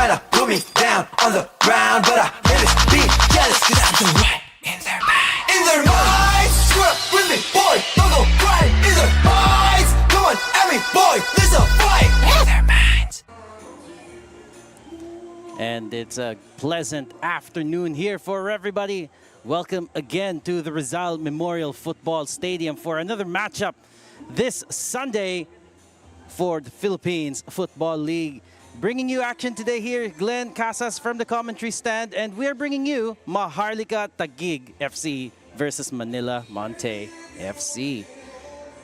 trying to put me down on the ground, but I haters be jealous, cause I'm the right in their minds. In their minds, screw up with me, boy, don't go right in their minds. Come on at me, boy, there's a fight in their minds. And it's a pleasant afternoon here for everybody. Welcome again to the Rizal Memorial Football Stadium for another matchup this Sunday for the Philippines Football League. Bringing you action today here, Glenn Casas from the commentary stand, and we're bringing you Maharlika Taguig FC versus Manila Montet FC.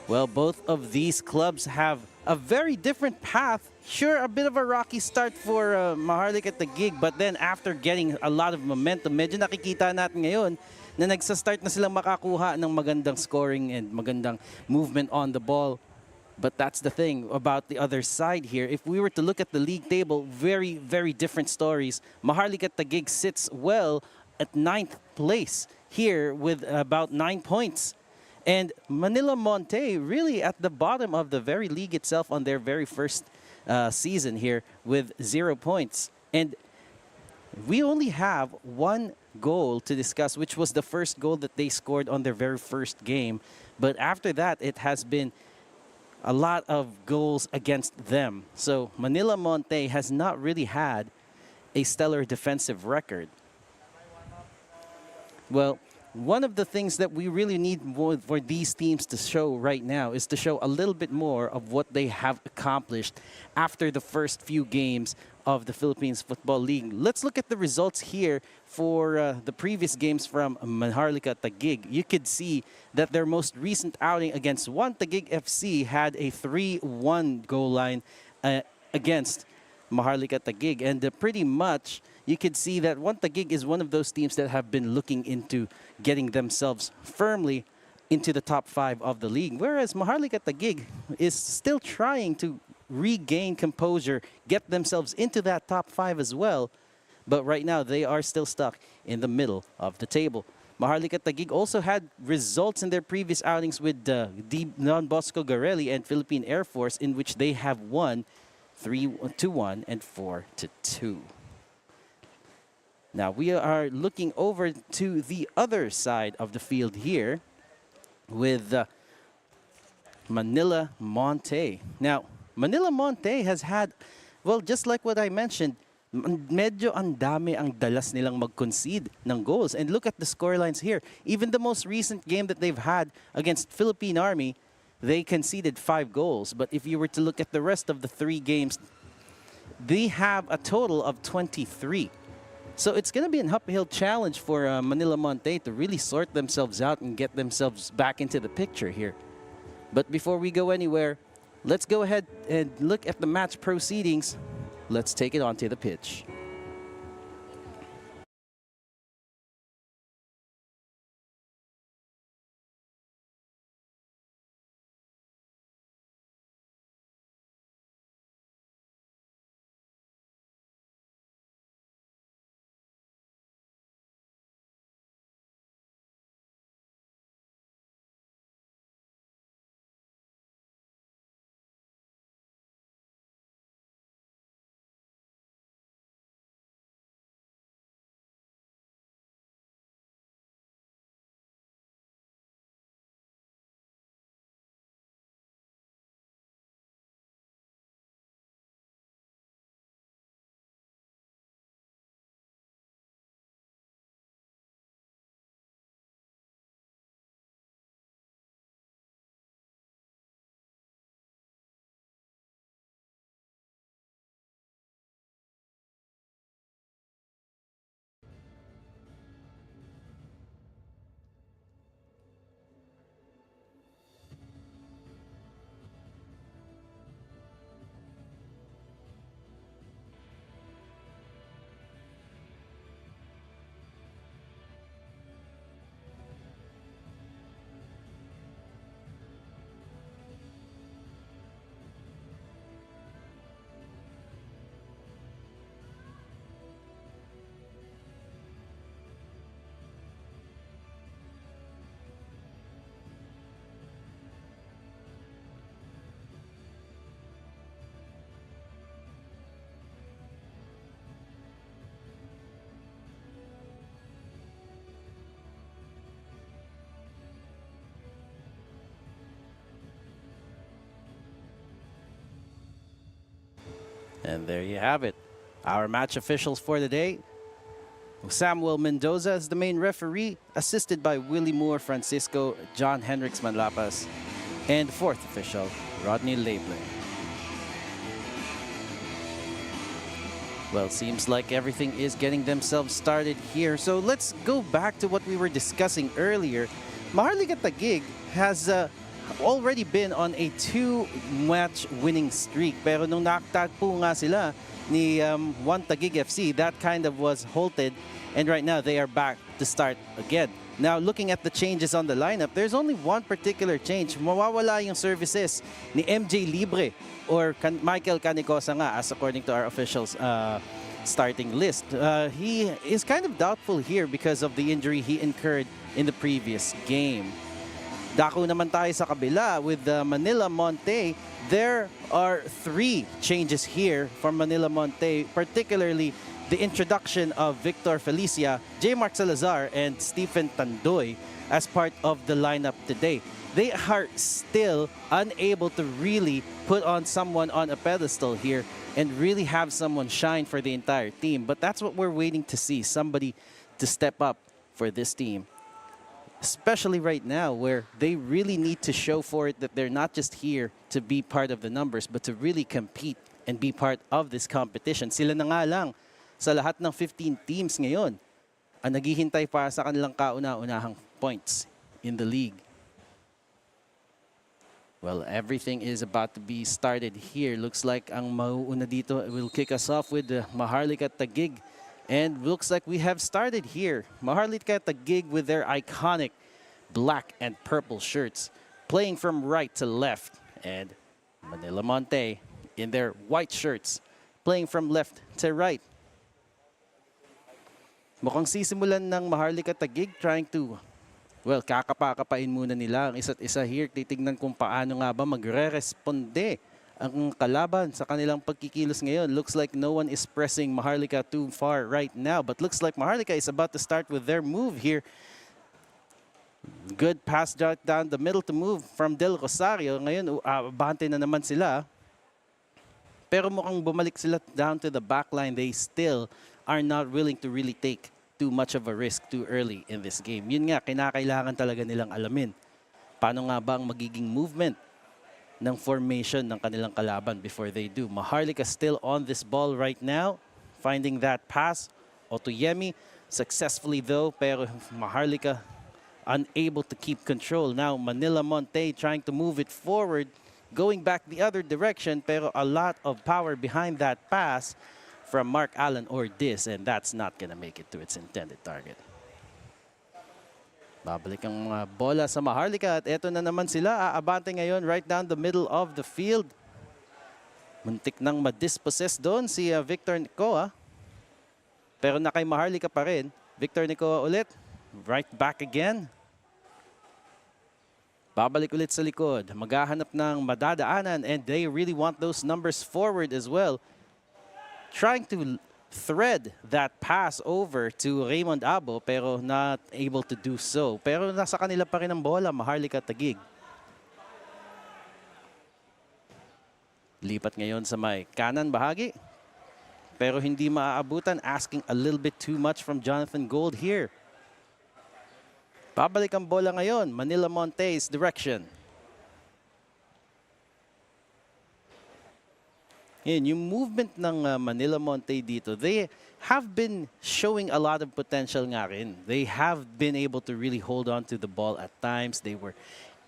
Well, both of these clubs have a very different path. Sure, a bit of a rocky start for Maharlika Taguig, but then after getting a lot of momentum, medyo nakikita natin ngayon na nagsa-start na silang makakuha ng magandang scoring and magandang movement on the ball. But that's the thing about the other side here. If we were to look at the league table, very, very different stories. Maharlika Taguig sits well at 9th place here with about 9 points. And Manila Montet really at the bottom of the very league itself on their very first season here with 0 points. And we only have one goal to discuss, which was the first goal that they scored on their very first game. But after that, it has been a lot of goals against them. So Manila Montet has not really had a stellar defensive record. Well, one of the things that we really need more for these teams to show right now is to show a little bit more of what they have accomplished after the first few games of the Philippines Football League. Let's look at the results here for the previous games from Maharlika Taguig. You could see that their most recent outing against Taguig FC had a 3-1 goal line against Maharlika Taguig. And pretty much, you could see that Taguig is one of those teams that have been looking into getting themselves firmly into the top 5 of the league. Whereas Maharlika Taguig is still trying to regain composure, get themselves into that top 5 as well. But right now, they are still stuck in the middle of the table. Maharlika Taguig also had results in their previous outings with Don Bosco Garelli and Philippine Air Force, in which they have won 3-1 and 4-2. Now we are looking over to the other side of the field here with Manila Montet. Now, Manila Montet has had, well, just like what I mentioned, medyo ang dami ang dalas nilang mag-concede ng goals. And look at the scorelines here. Even the most recent game that they've had against Philippine Army, they conceded 5 goals. But if you were to look at the rest of the 3 games, they have a total of 23. So it's going to be an uphill challenge for Manila Montet to really sort themselves out and get themselves back into the picture here. But before we go anywhere, let's go ahead and look at the match proceedings. Let's take it onto the pitch. And there you have it. Our match officials for the day. Samuel Mendoza is the main referee, assisted by Willie Moore Francisco, John Henrix Manlapas, and fourth official, Rodney Lable. Well, seems like everything is getting themselves started here. So let's go back to what we were discussing earlier. Maharlika Taguig has already been on a 2-match winning streak. Pero nung nakatagpo nga sila ni One Taguig FC, that kind of was halted. And right now, they are back to start again. Now, looking at the changes on the lineup, there's only one particular change. Mawawala yung services ni MJ Libre or Michael Canicosa nga, as according to our officials starting list. He is kind of doubtful here because of the injury he incurred in the previous game. Dako naman tayo sa kabila with Manila Montet. There are 3 changes here from Manila Montet, particularly the introduction of Victor Felicia, J. Mark Salazar, and Stephen Tandoy as part of the lineup today. They are still unable to really put on someone on a pedestal here and really have someone shine for the entire team. But that's what we're waiting to see, somebody to step up for this team. Especially right now where they really need to show for it that they're not just here to be part of the numbers, but to really compete and be part of this competition. Sila na nga lang sa lahat ng 15 teams ngayon ang naghihintay para sa kanilang kauna-unahang points in the league. Well, everything is about to be started here. Looks like ang mauuna dito will kick us off with Maharlika Taguig. And looks like we have started here. Maharlika Taguig with their iconic black and purple shirts, playing from right to left. And Manila Montet in their white shirts, playing from left to right. Mukhang sisimulan ng Maharlika Taguig trying to, well, kakapa-kapain muna nila ang isa't isa here. Titignan kung paano nga ba magre-responde ang kalaban sa kanilang pagkikilos ngayon. Looks like no one is pressing Maharlika too far right now. But looks like Maharlika is about to start with their move here. Good pass down the middle to move from Del Rosario. Ngayon, abante na naman sila. Pero mukhang bumalik sila down to the back line. They still are not willing to really take too much of a risk too early in this game. Yun nga, kinakailangan talaga nilang alamin. Paano nga ba ang magiging movement ng formation ng kanilang kalaban before they do. Maharlika still on this ball right now, finding that pass. Otoyemi successfully though, pero Maharlika unable to keep control. Now Manila Montet trying to move it forward, going back the other direction, pero a lot of power behind that pass from Mark Allen Ordiz, and that's not gonna make it to its intended target. Babalik ang bola sa Maharlika at eto na naman sila. Aabante ngayon right down the middle of the field. Muntik nang madispossess doon si Victor Nicoa. Pero na kay Maharlika pa rin. Victor Nicoa ulit. Right back again. Babalik ulit sa likod. Maghahanap ng madadaanan and they really want those numbers forward as well. Trying to thread that pass over to Raymond Abo pero not able to do so. Pero nasa kanila pa rin ang bola, Maharlika Taguig. Lipat ngayon sa may kanan bahagi. Pero hindi maaabutan, asking a little bit too much from Jonathan Gold here. Babalik ang bola ngayon, Manila Montet's direction. Yan, yung movement ng Manila Montet dito, they have been showing a lot of potential nga rin. They have been able to really hold on to the ball at times. They were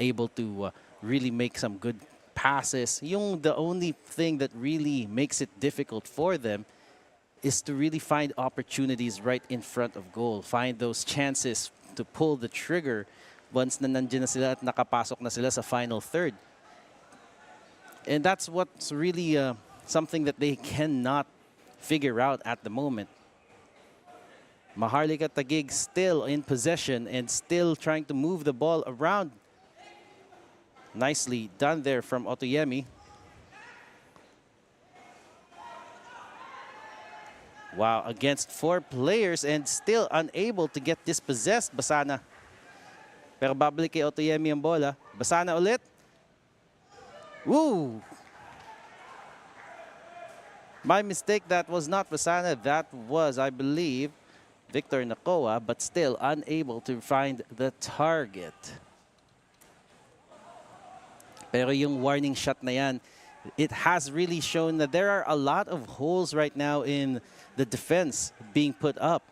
able to really make some good passes. The only thing that really makes it difficult for them is to really find opportunities right in front of goal. Find those chances to pull the trigger once na nandiyan na sila at nakapasok na sila sa final third. And that's what's really something that they cannot figure out at the moment. Maharlika Taguig still in possession and still trying to move the ball around. Nicely done there from Otoyemi. Wow, against 4 players and still unable to get dispossessed, Basana. Pero babalik kay Otoyemi ang bola. Basana ulit. Woo! My mistake, that was not Vasana. That was, I believe, Victor Nakoa, but still unable to find the target. Pero yung warning shot na yan, it has really shown that there are a lot of holes right now in the defense being put up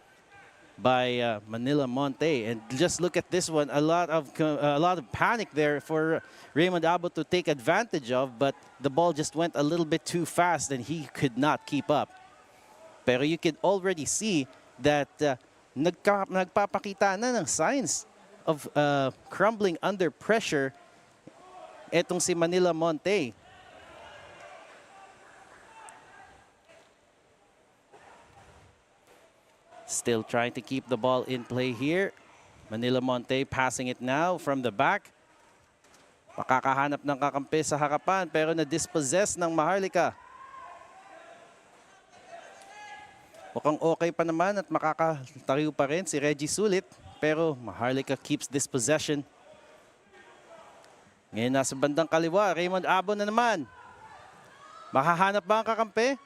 by Manila Montet. And just look at this one, a lot of panic there for Raymond Abo to take advantage of, but the ball just went a little bit too fast and he could not keep up. Pero you could already see that nagpapakita na ng signs of crumbling under pressure etong si Manila Montet. Still trying to keep the ball in play here. Manila Montet passing it now from the back. Makakahanap ng kakampi sa harapan pero na-dispossess ng Maharlika. Mukhang okay pa naman at makakatariw pa rin si Reggie Sulit. Pero Maharlika keeps this possession. Ngayon nasa bandang kaliwa, Raymond Abo na naman. Makahanap ba ang kakampi?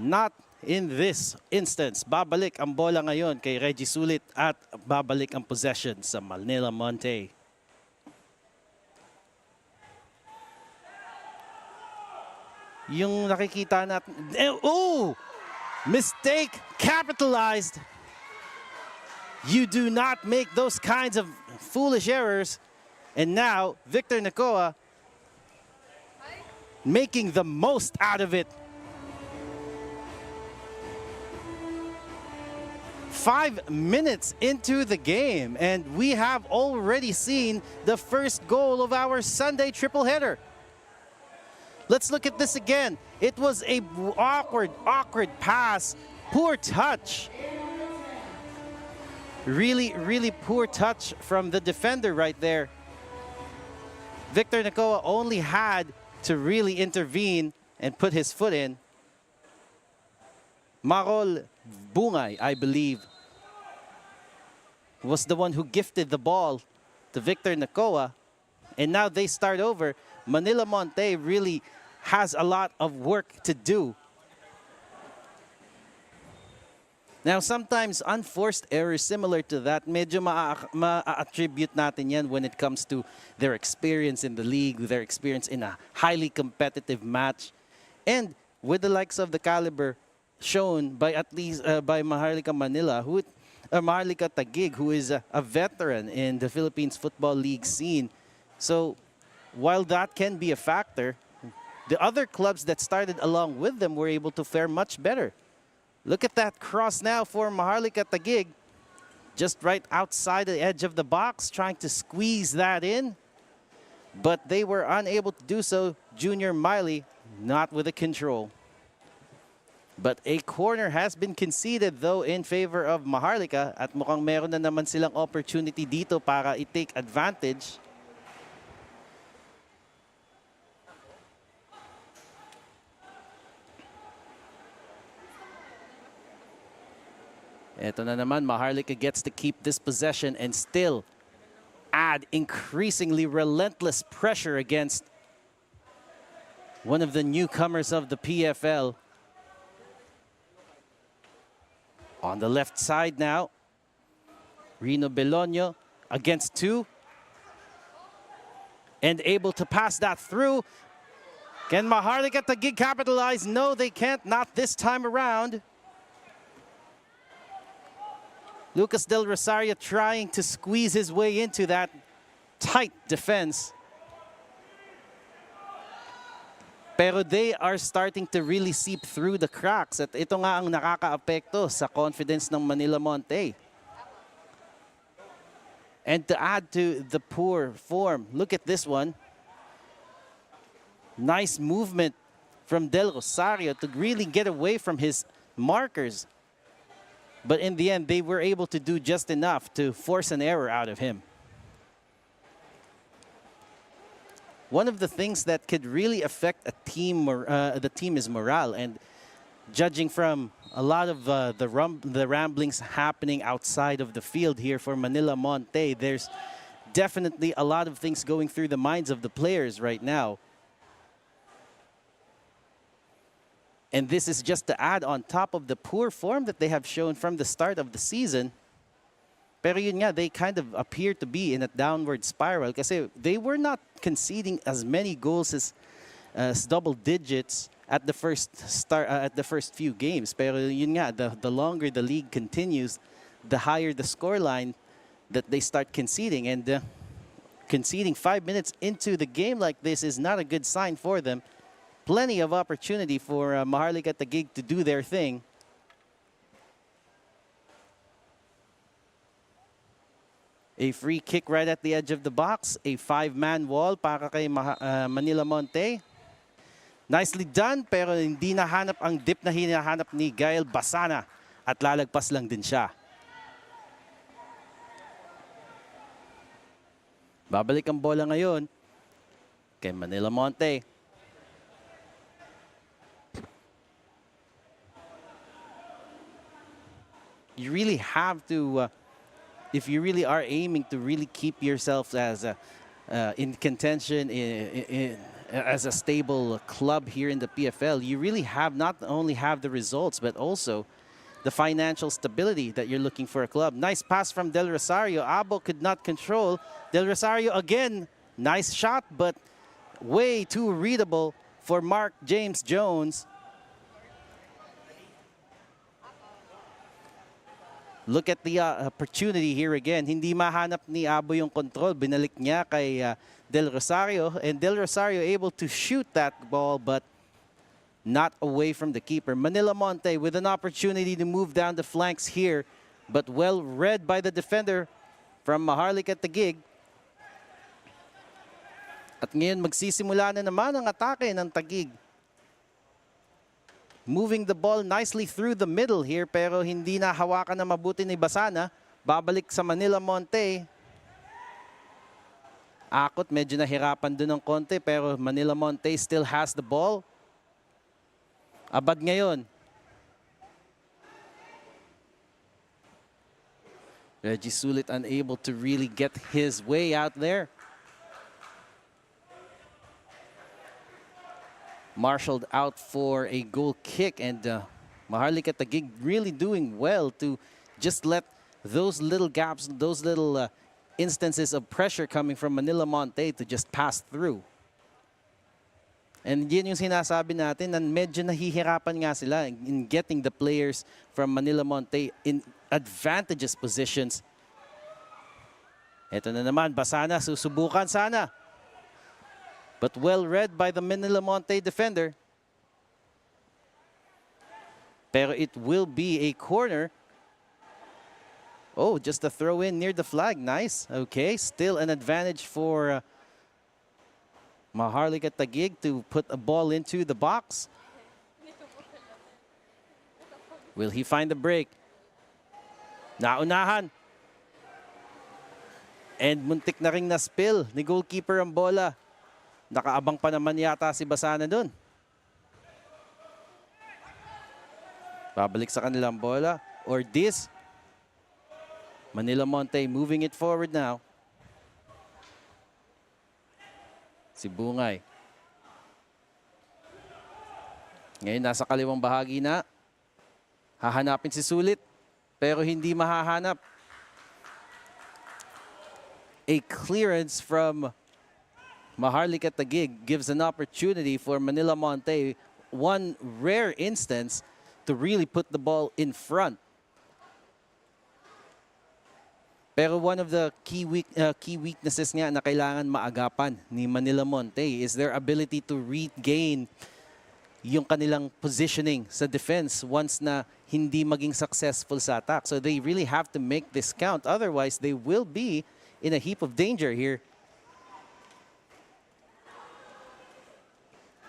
Not in this instance. Babalik ang bola ngayon kay Reggie Sulit at babalik ang possession sa Manila Montet. Yung nakikita natin, oh! Mistake capitalized. You do not make those kinds of foolish errors. And now, Victor Nakoa making the most out of it. 5 minutes into the game, and we have already seen the first goal of our Sunday triple header. Let's look at this again. It was a awkward pass. Poor touch. Really poor touch from the defender right there. Victor Nakoa only had to really intervene and put his foot in. Marol Bungay, I believe, was the one who gifted the ball to Victor Nakoa. And now they start over. Manila Montet really has a lot of work to do. Now, sometimes unforced errors similar to that, medyo ma-attribute natin yan when it comes to their experience in the league, their experience in a highly competitive match. And with the likes of the caliber shown by at least by Maharlika Manila, Maharlika Taguig, who is a veteran in the Philippines Football League scene. So while that can be a factor, the other clubs that started along with them were able to fare much better. Look at that cross now for Maharlika Taguig. Just right outside the edge of the box, trying to squeeze that in. But they were unable to do so. Junior Miley, not with the control. But a corner has been conceded though in favor of Maharlika. At mukhang meron na naman silang opportunity dito para i-take advantage. Ito na naman, Maharlika gets to keep this possession and still add increasingly relentless pressure against one of the newcomers of the PFL. On the left side now, Rino Belonio against two. And able to pass that through. Can Maharlika Taguig capitalize? No, they can't, not this time around. Lucas Del Rosario trying to squeeze his way into that tight defense. Pero they are starting to really seep through the cracks. At ito nga ang nakaka-apekto sa confidence ng Manila Montet. And to add to the poor form, look at this one. Nice movement from Del Rosario to really get away from his markers. But in the end, they were able to do just enough to force an error out of him. One of the things that could really affect a team, the team is morale. And judging from a lot of the ramblings happening outside of the field here for Manila Montet, there's definitely a lot of things going through the minds of the players right now. And this is just to add on top of the poor form that they have shown from the start of the season. Pero yun nga, they kind of appear to be in a downward spiral kasi they were not conceding as many goals as double digits at the first few games. Pero yun nga, the longer the league continues, the higher the scoreline that they start conceding. And conceding 5 minutes into the game like this is not a good sign for them. Plenty of opportunity for Maharlika Taguig to do their thing. A free kick right at the edge of the box. A 5-man wall para kay Manila Montet. Nicely done, pero hindi nahanap ang dip na hinahanap ni Gael Basana. At lalagpas lang din siya. Babalik ang bola ngayon kay Manila Montet. You really have to, if you really are aiming to really keep yourself as in contention, as a stable club here in the PFL, you really have not only have the results, but also the financial stability that you're looking for a club. Nice pass from Del Rosario. Abo could not control. Del Rosario again, nice shot, but way too readable for Mark James Jones. Look at the opportunity here again. Hindi mahanap ni Abo yung control. Binalik niya kay Del Rosario. And Del Rosario able to shoot that ball, but not away from the keeper. Manila Montet with an opportunity to move down the flanks here, but well read by the defender from Maharlika Taguig. At ngayon magsisimula na naman ang atake ng Taguig. Moving the ball nicely through the middle here, pero hindi na hawakan na mabuti ni Basana. Babalik sa Manila Montet. Akot, medyo nahirapan dun ng konti, pero Manila Montet still has the ball. Abad ngayon. Reggie Sulit unable to really get his way out there. Marshaled out for a goal kick, and Maharlika Taguig really doing well to just let those little gaps, those little instances of pressure coming from Manila Montet to just pass through. And yun yung sinasabi natin na medyo nahihirapan nga sila in getting the players from Manila Montet in advantageous positions. Ito na naman, Basana, susubukan sana. But well read by the Manila Montet defender. Pero it will be a corner. Oh, just a throw in near the flag. Nice. Okay, still an advantage for Maharlika Taguig to put a ball into the box. Will he find the break? Naunahan. And muntik na ring na-spill ni goalkeeper ang bola. Nakaabang pa naman yata si Basana dun. Babalik sa kanilang bola. Or this. Manila Montet moving it forward now. Si Bungay. Ngayon nasa kaliwang bahagi na. Hahanapin si Sulit. Pero hindi mahahanap. A clearance from Maharlika Taguig gives an opportunity for Manila Montet, one rare instance, to really put the ball in front. Pero one of the key weaknesses nga na kailangan maagapan ni Manila Montet is their ability to regain yung kanilang positioning sa defense once na hindi maging successful sa attack. So they really have to make this count. Otherwise, they will be in a heap of danger here.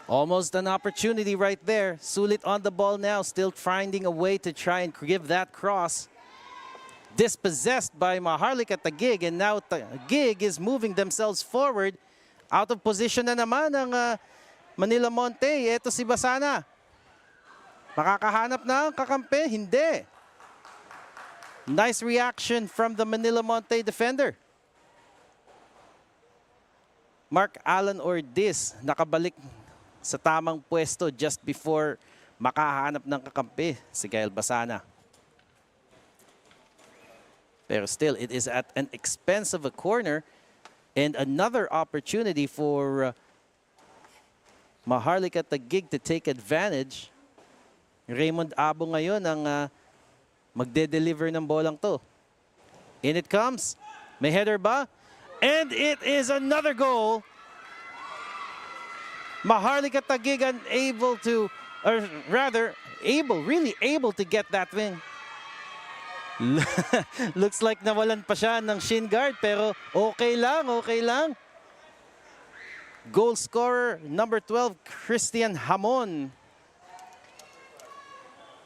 Almost an opportunity right there. Sulit on the ball now, still finding a way to try and give that cross. Dispossessed by Maharlika Taguig, and now Taguig is moving themselves forward. Out of position na naman ang Manila Montet. Ito si Basana. Makakahanap na ang kakampi? Hindi. Nice reaction from the Manila Montet defender. Mark Alan Ortiz nakabalik sa tamang pwesto just before makahanap ng kakampi si Gael Basana. Pero still, it is at an expense of a corner and another opportunity for Maharlika Taguig to take advantage. Raymond Abo ngayon ang magde-deliver ng bolang to. In it comes. May header ba? And it is another goal. Maharlika Taguig unable to, or rather, really able to get that win. Looks like nawalan pa siya ng shin guard, pero okay lang, okay lang. Goal scorer number 12, Christian Hamon.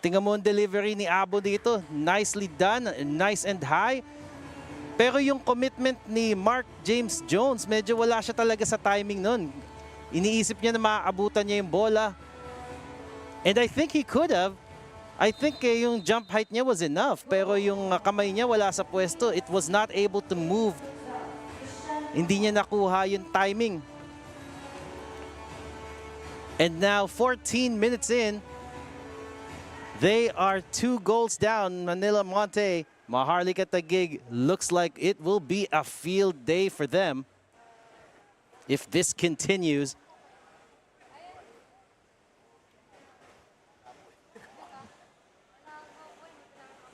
Tingnan mo ang delivery ni Abo dito. Nicely done, nice and high. Pero yung commitment ni Mark James Jones, medyo wala siya talaga sa timing nun. Iniisip niya na maaabutan niya yung bola. And I think he could have. I think yung jump height niya was enough, pero yung kamay niya wala sa pwesto. It was not able to move. Hindi niya nakuha yung timing. And now 14 minutes in, they are 2 goals down. Manila Montet. Maharlika Taguig looks like it will be a field day for them if this continues.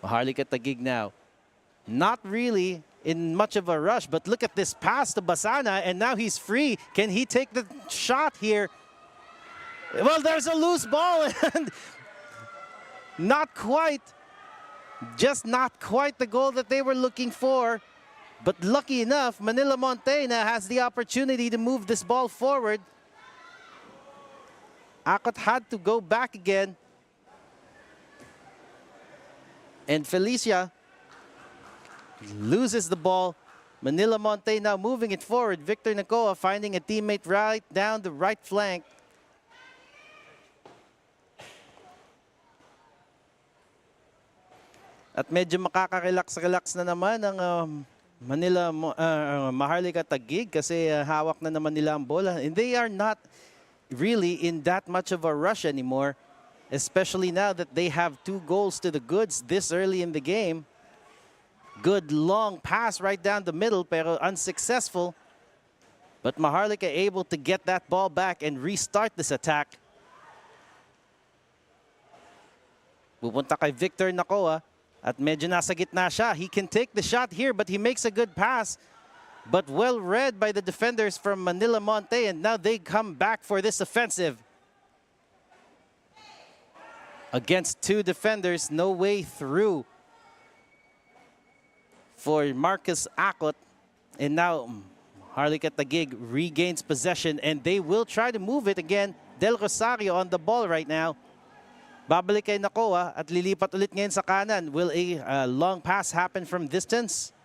Maharlika Taguig now, not really in much of a rush, but look at this pass to Basana, and now he's free. Can he take the shot here? Well, there's a loose ball, and not quite, just not quite the goal that they were looking for. But lucky enough, Manila Montet has the opportunity to move this ball forward. Akot had to go back again. And Felicia loses the ball. Manila Montet now moving it forward. Victor Nacoa finding a teammate right down the right flank. At medyo makaka-relax na naman ang Maharlika Taguig kasi hawak na naman nila ang bola. And they are not really in that much of a rush anymore, especially now that they have 2 goals to the goods this early in the game. Good long pass right down the middle pero unsuccessful. But Maharlika able to get that ball back and restart this attack. Pupunta kay Victor Nacoa. At medyo nasa gitna siya. He can take the shot here, but he makes a good pass. But well read by the defenders from Manila Montet, and now they come back for this offensive. Against 2 defenders, no way through for Marcus Akot. And now Maharlika Taguig regains possession, and they will try to move it again. Del Rosario on the ball right now. Babalik kay Nacoa at lilipat ulit ngayon sa kanan. Will a long pass happen from distance?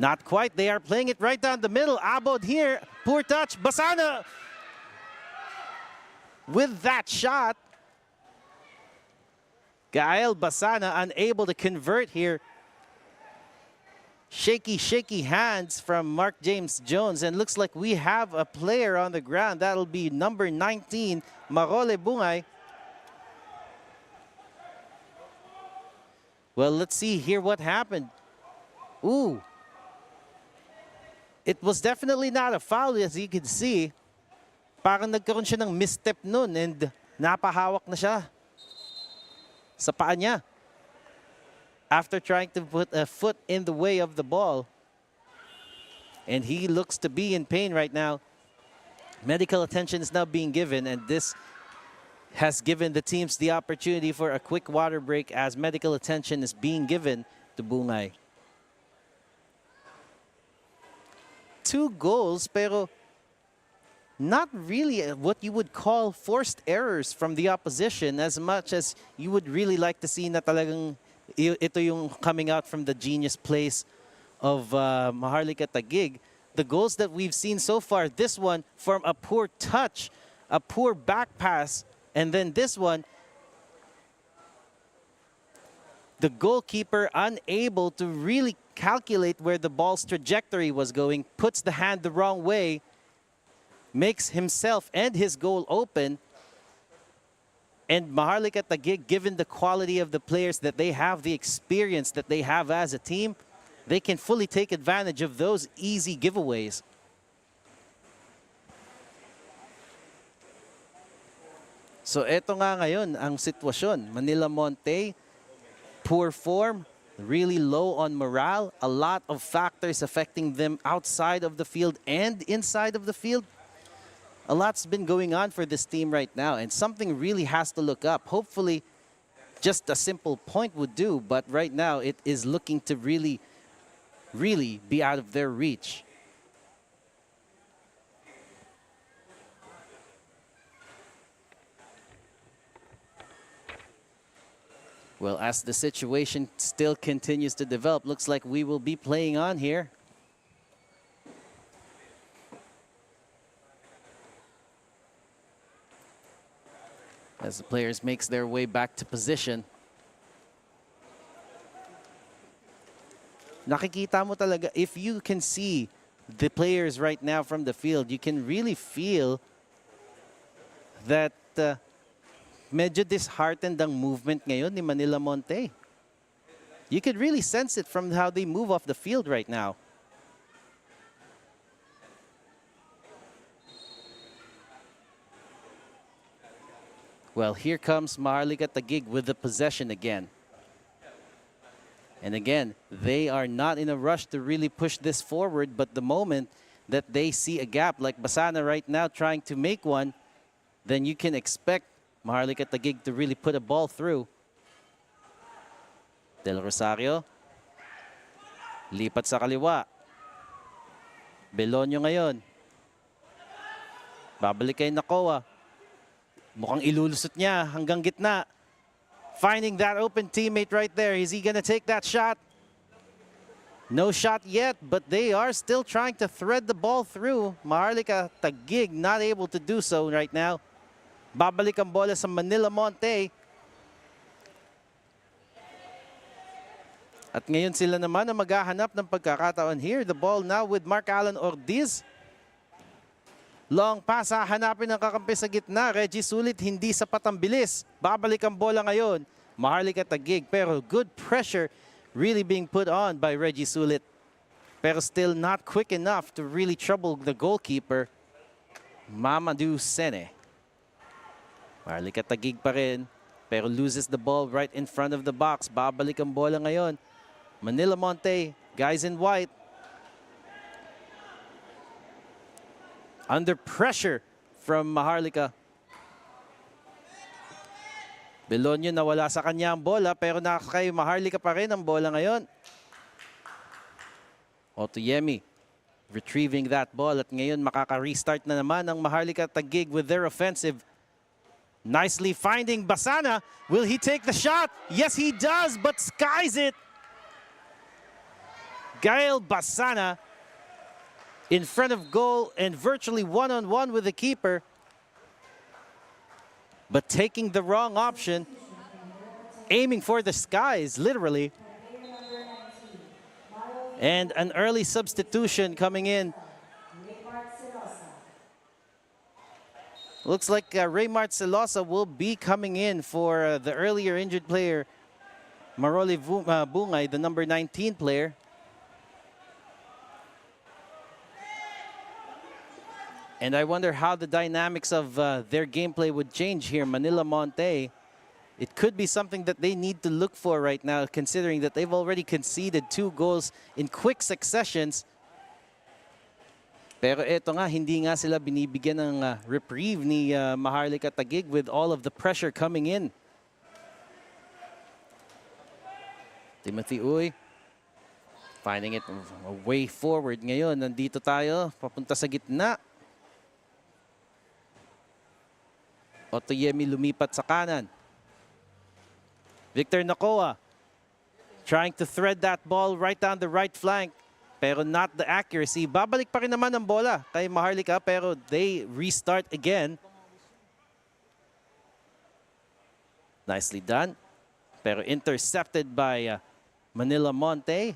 Not quite. They are playing it right down the middle. Abod here. Poor touch. Basana with that shot. Gael Basana unable to convert here. Shaky hands from Mark James Jones. And looks like we have a player on the ground. That'll be number 19, Marole Bungay. Well, let's see here what happened. Ooh. It was definitely not a foul, as you can see. Parang nagkaroon siya ng misstep nun and napahawak na siya sa paa niya after trying to put a foot in the way of the ball. And he looks to be in pain right now. Medical attention is now being given, and this has given the teams the opportunity for a quick water break as medical attention is being given to Bungay. 2 goals, pero not really what you would call forced errors from the opposition as much as you would really like to see na talagang ito yung coming out from the genius plays of Maharlika Taguig. The goals that we've seen so far, this one from a poor touch, a poor back pass, and then this one, the goalkeeper unable to really calculate where the ball's trajectory was going, puts the hand the wrong way, makes himself and his goal open. And Maharlika Taguig, given the quality of the players that they have, the experience that they have as a team, they can fully take advantage of those easy giveaways. So eto nga ngayon ang sitwasyon. Manila Montet, poor form, really low on morale, a lot of factors affecting them outside of the field and inside of the field. A lot's been going on for this team right now, and something really has to look up. Hopefully, just a simple point would do, but right now it is looking to really, really be out of their reach. Well, as the situation still continues to develop, looks like we will be playing on here. As the players makes their way back to position. Nakikita mo talaga, if you can see the players right now from the field, you can really feel that medyo disheartened ang movement ngayon ni Manila Montet. You could really sense it from how they move off the field right now. Well, here comes Maharlika Taguig with the possession again. And again, they are not in a rush to really push this forward, but the moment that they see a gap like Basana right now trying to make one, then you can expect Maharlika Taguig to really put a ball through. Del Rosario. Lipat sa kaliwa. Belonyo ngayon. Babalik kay Nakoa. Mukhang ilulusot niya hanggang gitna. Finding that open teammate right there. Is he gonna take that shot? No shot yet, but they are still trying to thread the ball through. Maharlika Taguig not able to do so right now. Babalik ang bola sa Manila Montet. At ngayon sila naman ang maghahanap ng pagkakataon here. The ball now with Mark Allen Ortiz. Long pass, hahanapin ng kakampi sa gitna. Reggie Sulit, hindi sapat ang bilis. Babalik ang bola ngayon. Maharlika Taguig, pero good pressure really being put on by Reggie Sulit. Pero still not quick enough to really trouble the goalkeeper, Mamadou Sene. Maharlika Taguig pa rin, pero loses the ball right in front of the box. Babalik ang bola ngayon. Manila Montet, guys in white. Under pressure from Maharlika. Belonyo nawala sa kanya ang bola, pero kay Maharlika pa rin ang bola ngayon. Otoyemi retrieving that ball, at ngayon makaka-restart na naman ang Maharlika Taguig with their offensive. Nicely finding Basana. Will he take the shot? Yes, he does, but skies it. Gael Basana in front of goal and virtually one-on-one with the keeper. But taking the wrong option, aiming for the skies, literally. And an early substitution coming in. Looks like Raymart Celosa will be coming in for the earlier injured player, Maroli Bungay, the number 19 player. And I wonder how the dynamics of their gameplay would change here. Manila Montet, it could be something that they need to look for right now, considering that they've already conceded 2 goals in quick successions. Pero eto nga, hindi nga sila binibigyan ng reprieve ni Maharlika Taguig with all of the pressure coming in. Timothy Uy finding it a way forward ngayon. Nandito tayo, papunta sa gitna. Otoyemi lumipat sa kanan. Victor Nakoa trying to thread that ball right down the right flank. Pero not the accuracy. Babalik pa rin naman ang bola kay Maharlika, pero they restart again. Nicely done. Pero intercepted by Manila Montet.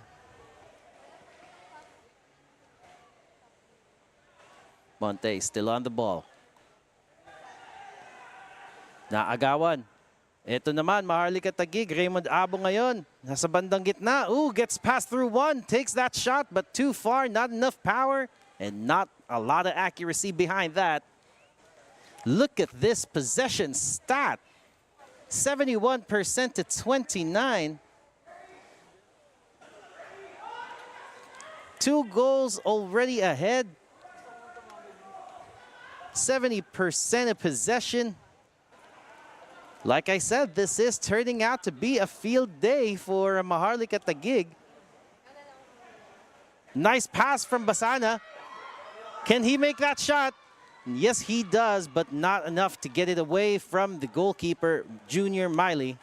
Montet still on the ball. Naagawan. Ito naman, Maharlika Taguig, Raymond Abo ngayon. Nasa bandang gitna. Ooh, gets passed through one. Takes that shot, but too far. Not enough power. And not a lot of accuracy behind that. Look at this possession stat. 71% to 29. 2 goals already ahead. 70% of possession. Like I said, this is turning out to be a field day for Maharlika Taguig. Nice pass from Basana. Can he make that shot? Yes, he does, but not enough to get it away from the goalkeeper, Junior Miley.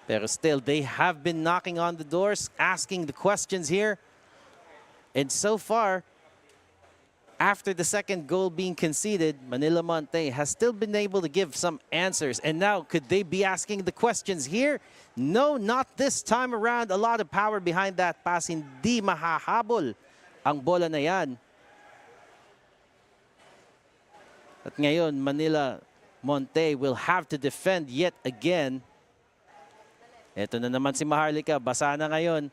Pero still, they have been knocking on the doors, asking the questions here. And so far, after the second goal being conceded, Manila Montet has still been able to give some answers. And now, could they be asking the questions here? No, not this time around. A lot of power behind that pass. Hindi mahahabol ang bola na yan. At ngayon, Manila Montet will have to defend yet again. Ito na naman si Maharlika. Basa na ngayon.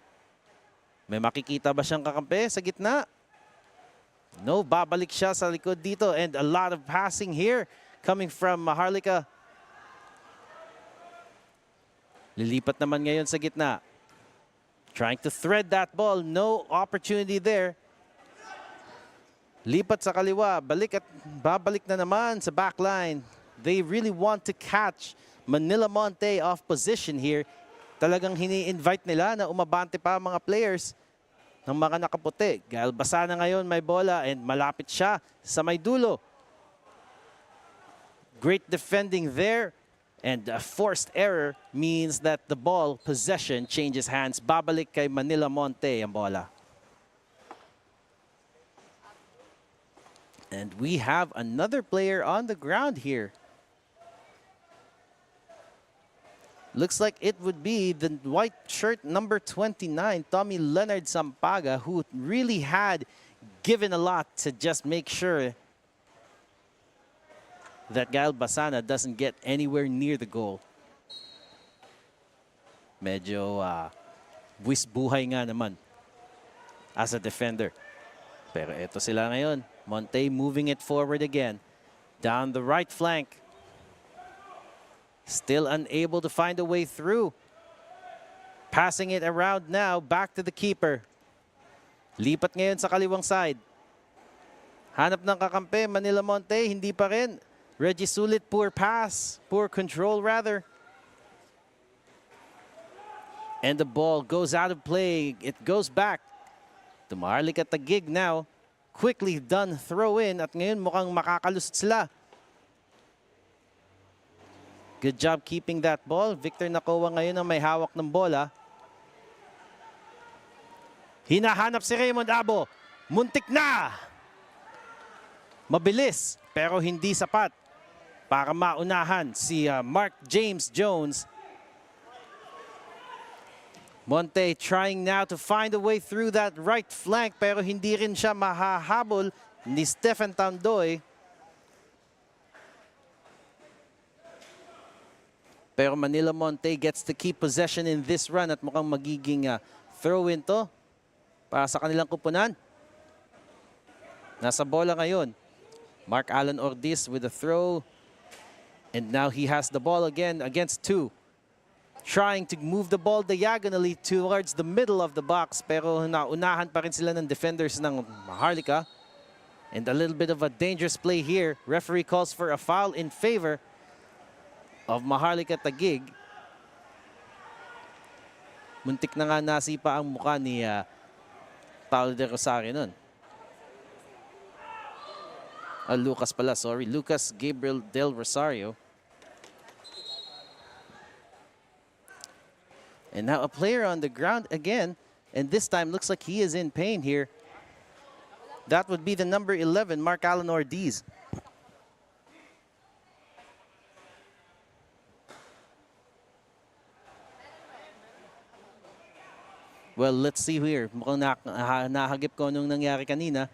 May makikita ba siyang kakampi sa gitna? No, babalik siya sa likod dito. And a lot of passing here coming from Maharlika. Lilipat naman ngayon sa gitna. Trying to thread that ball. No opportunity there. Lipat sa kaliwa. Balik at babalik na naman sa backline. They really want to catch Manila Montet off position here. Talagang hini-invite nila na umabante pa mga players ng mga nakaputi. Gael Basana ngayon may bola and malapit siya sa may dulo. Great defending there, and a forced error means that the ball possession changes hands. Babalik kay Manila Montet ang bola. And we have another player on the ground here. Looks like it would be the white shirt number 29, Tommy Leonard Sampaga, who really had given a lot to just make sure that Gael Basana doesn't get anywhere near the goal. Medyo buwis buhay nga naman as a defender. Pero ito sila ngayon. Montet moving it forward again. Down the right flank. Still unable to find a way through. Passing it around now, back to the keeper. Lipat ngayon sa kaliwang side. Hanap ng kakampi, Manila Montet, hindi pa rin. Reggie Sulit, poor pass, poor control rather. And the ball goes out of play. It goes back to Maharlika Taguig now. Quickly done throw in at ngayon mukhang makakalusot sila. Good job keeping that ball. Victor Nakoa ngayon ang may hawak ng bola. Hinahanap si Raymond Abo. Muntik na! Mabilis pero hindi sapat para maunahan si Mark James Jones. Montet trying now to find a way through that right flank pero hindi rin siya mahahabol ni Stephen Tandoy. Pero Manila Montet gets to keep possession in this run at mukhang magiging throw-in to para sa kanilang kupunan. Nasa bola ngayon. Mark Alan Ortiz with a throw. And now he has the ball again against two. Trying to move the ball diagonally towards the middle of the box. Pero naunahan pa rin sila ng defenders ng Maharlika. And a little bit of a dangerous play here. Referee calls for a foul in favor of Maharlika Taguig. Muntik na nga nasipa ang mukha ni Paulo de Rosario nun. Lucas pala, sorry. Lucas Gabriel del Rosario. And now a player on the ground again. And this time looks like he is in pain here. That would be the number 11, Mark Alan Ortiz. Well, let's see here. Mukhang nahagip ko nung nangyari kanina.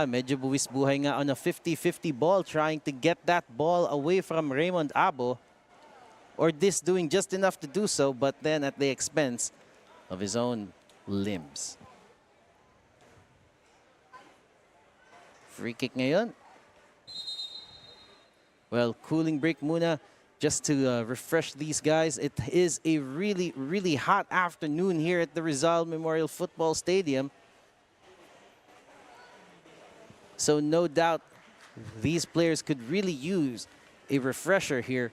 Medyo buwis buhay nga on a 50-50 ball, trying to get that ball away from Raymond Abo. Or this doing just enough to do so, but then at the expense of his own limbs. Free kick ngayon. Well, cooling break muna just to refresh these guys. It is a really, really hot afternoon here at the Rizal Memorial Football Stadium. So no doubt these players could really use a refresher here.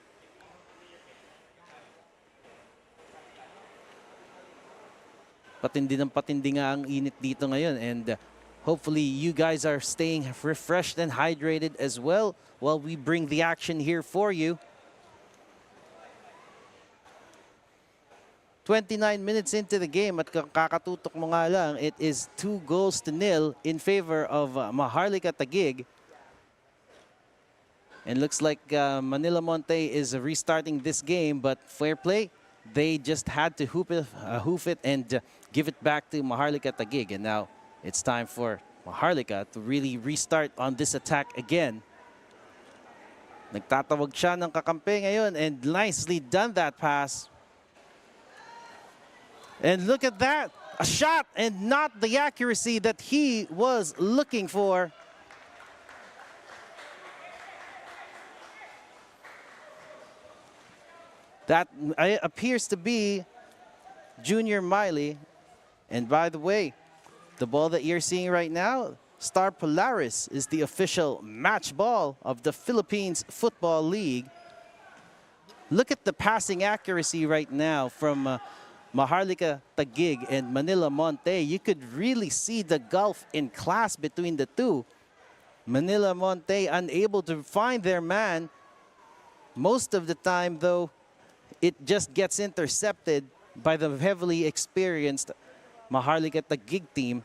Patindi ng patindi nga ang init dito ngayon, and hopefully you guys are staying refreshed and hydrated as well while we bring the action here for you. 29 minutes into the game at kakatutok mo nga lang, it is 2-0 in favor of Maharlika Taguig. And looks like Manila Montet is restarting this game, but fair play. They just had to hoof it and give it back to Maharlika Taguig. And now it's time for Maharlika to really restart on this attack again. Nagtatawag siya ng kakampi ngayon, and nicely done that pass. And look at that, a shot and not the accuracy that he was looking for. That appears to be Junior Miley. And by the way, the ball that you're seeing right now, Star Polaris, is the official match ball of the Philippines Football League. Look at the passing accuracy right now from Maharlika Taguig and Manila Montet. You could really see the gulf in class between the two. Manila Montet unable to find their man. Most of the time, though, it just gets intercepted by the heavily experienced Maharlika Taguig team.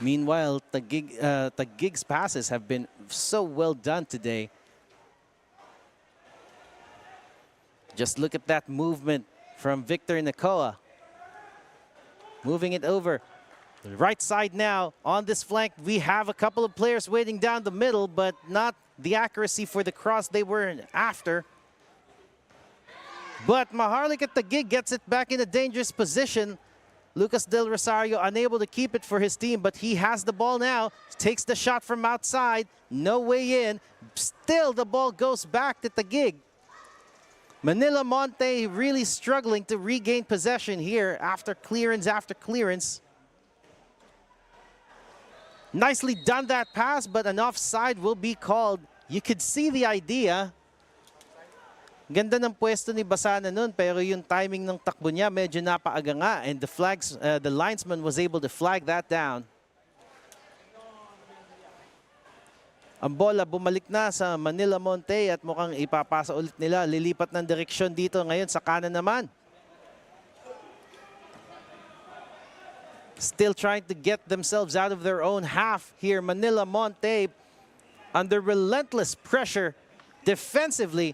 Meanwhile, Taguig's passes have been so well done today. Just look at that movement from Victor Nakoa. Moving it over. The right side now. On this flank, we have a couple of players waiting down the middle, but not the accuracy for the cross they were after. But Maharlika Taguig gets it back in a dangerous position. Lucas Del Rosario unable to keep it for his team, but he has the ball now. Takes the shot from outside. No way in. Still, the ball goes back to Taguig. Manila Montet really struggling to regain possession here after clearance after clearance. Nicely done that pass, but an offside will be called. You could see the idea. Ganda ng pwesto ni Basana nun, pero yung timing ng takbo niya medyo napaaga nga, and the linesman was able to flag that down. Ang bola bumalik na sa Manila Montet at mukhang ipapasa ulit nila. Lilipat ng direksyon dito ngayon sa kanan naman. Still trying to get themselves out of their own half here. Manila Montet under relentless pressure defensively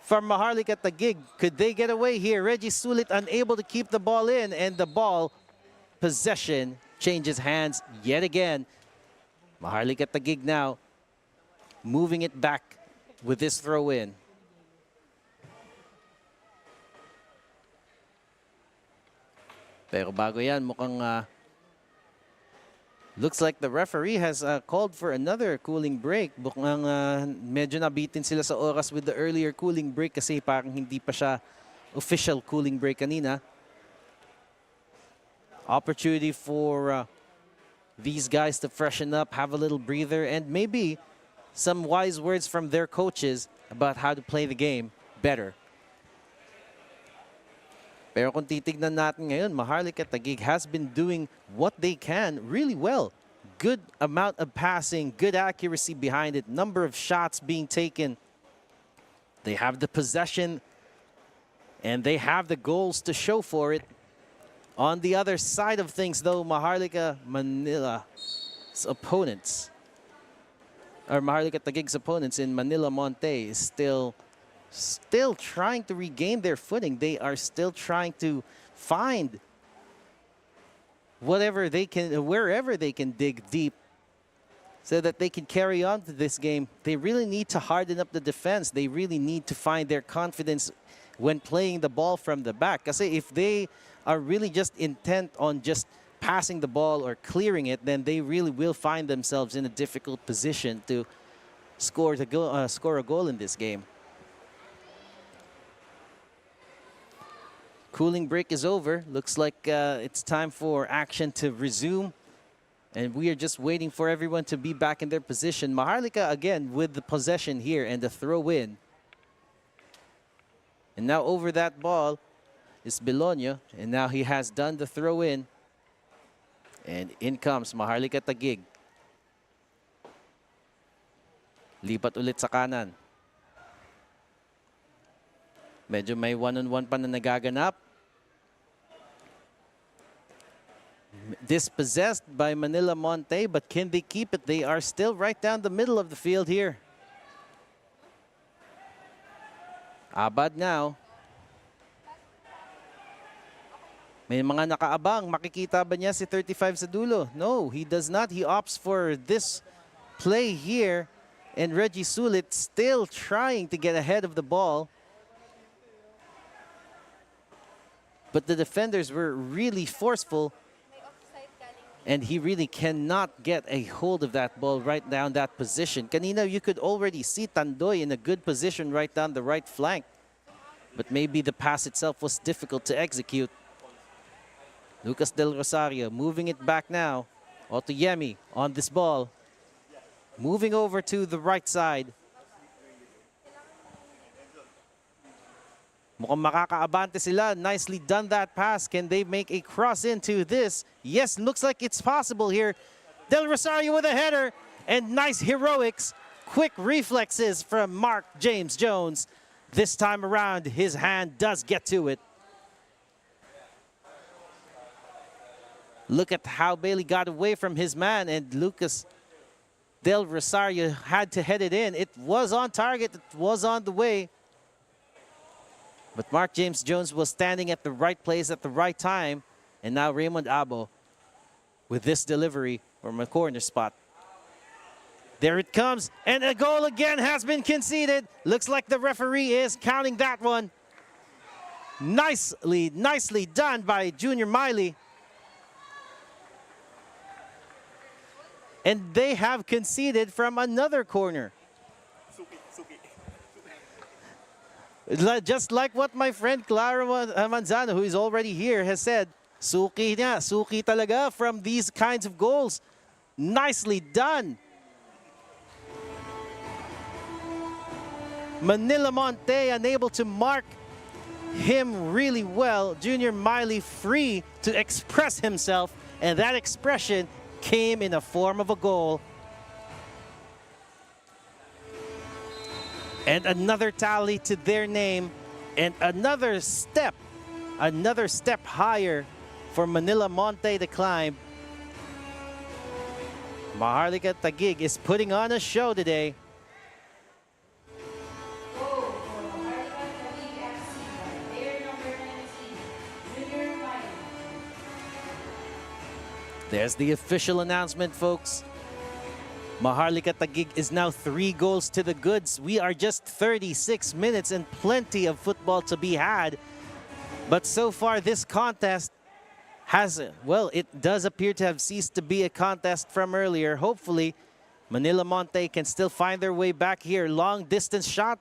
from Maharlika Taguig. Could they get away here? Reggie Sulit unable to keep the ball in, and the ball possession changes hands yet again. Maharlika Taguig now moving it back with this throw in. Pero bago yan, mukhang looks like the referee has called for another cooling break. Mukhang medyo nabitin sila sa oras with the earlier cooling break kasi parang hindi pa siya official cooling break kanina. Opportunity for these guys to freshen up, have a little breather, and maybe some wise words from their coaches about how to play the game better. Pero kung titignan natin ngayon, Maharlika Taguig has been doing what they can really well. Good amount of passing, good accuracy behind it, number of shots being taken. They have the possession, and they have the goals to show for it. On the other side of things, though, Maharlika Manila's opponents, or Maharlika Taguig's opponents in Manila Montet, is still trying to regain their footing. They are still trying to find whatever they can, wherever they can dig deep so that they can carry on to this game. They really need to harden up the defense. They really need to find their confidence when playing the ball from the back. Kasi if they are really just intent on just passing the ball or clearing it, then they really will find themselves in a difficult position to score a goal in this game. Cooling break is over. Looks like it's time for action to resume. And we are just waiting for everyone to be back in their position. Maharlika again with the possession here and the throw in. And now over that ball is Belonio. And now he has done the throw in. And in comes Maharlika Taguig. Lipat ulit sa kanan. Medyo may one-on-one pa na nagaganap. Dispossessed by Manila Montet, but can they keep it? They are still right down the middle of the field here. Abad now. May mga nakaabang. Makikita ba niya si 35 sa dulo? No, he does not. He opts for this play here. And Reggie Sulit still trying to get ahead of the ball. But the defenders were really forceful. And he really cannot get a hold of that ball right down that position. Kanina, you could already see Tandoy in a good position right down the right flank. But maybe the pass itself was difficult to execute. Lucas Del Rosario moving it back now. Otoyemi on this ball. Moving over to the right side. Mukhang makakaabante sila. Nicely done that pass. Can they make a cross into this? Yes, looks like it's possible here. Del Rosario with a header. And nice heroics. Quick reflexes from Mark James Jones. This time around, his hand does get to it. Look at how Bailey got away from his man. And Lucas Del Rosario had to head it in. It was on target. It was on the way. But Mark James Jones was standing at the right place at the right time. And now Raymond Abo with this delivery from a corner spot. There it comes. And a goal again has been conceded. Looks like the referee is counting that one. Nicely done by Junior Miley. And they have conceded from another corner. Just like what my friend Clara Manzano, who is already here, has said, suki niya, suki talaga from these kinds of goals. Nicely done. Manila Montet unable to mark him really well. Junior Miley free to express himself, and that expression came in the form of a goal. And another tally to their name, and another step higher for Manila Montet to climb. Maharlika Taguig is putting on a show today. There's the official announcement, folks. Maharlika Taguig is now 3 goals to the goods. We are just 36 minutes and plenty of football to be had. But so far, this contest has, well, it does appear to have ceased to be a contest from earlier. Hopefully, Manila Montet can still find their way back here. Long distance shot.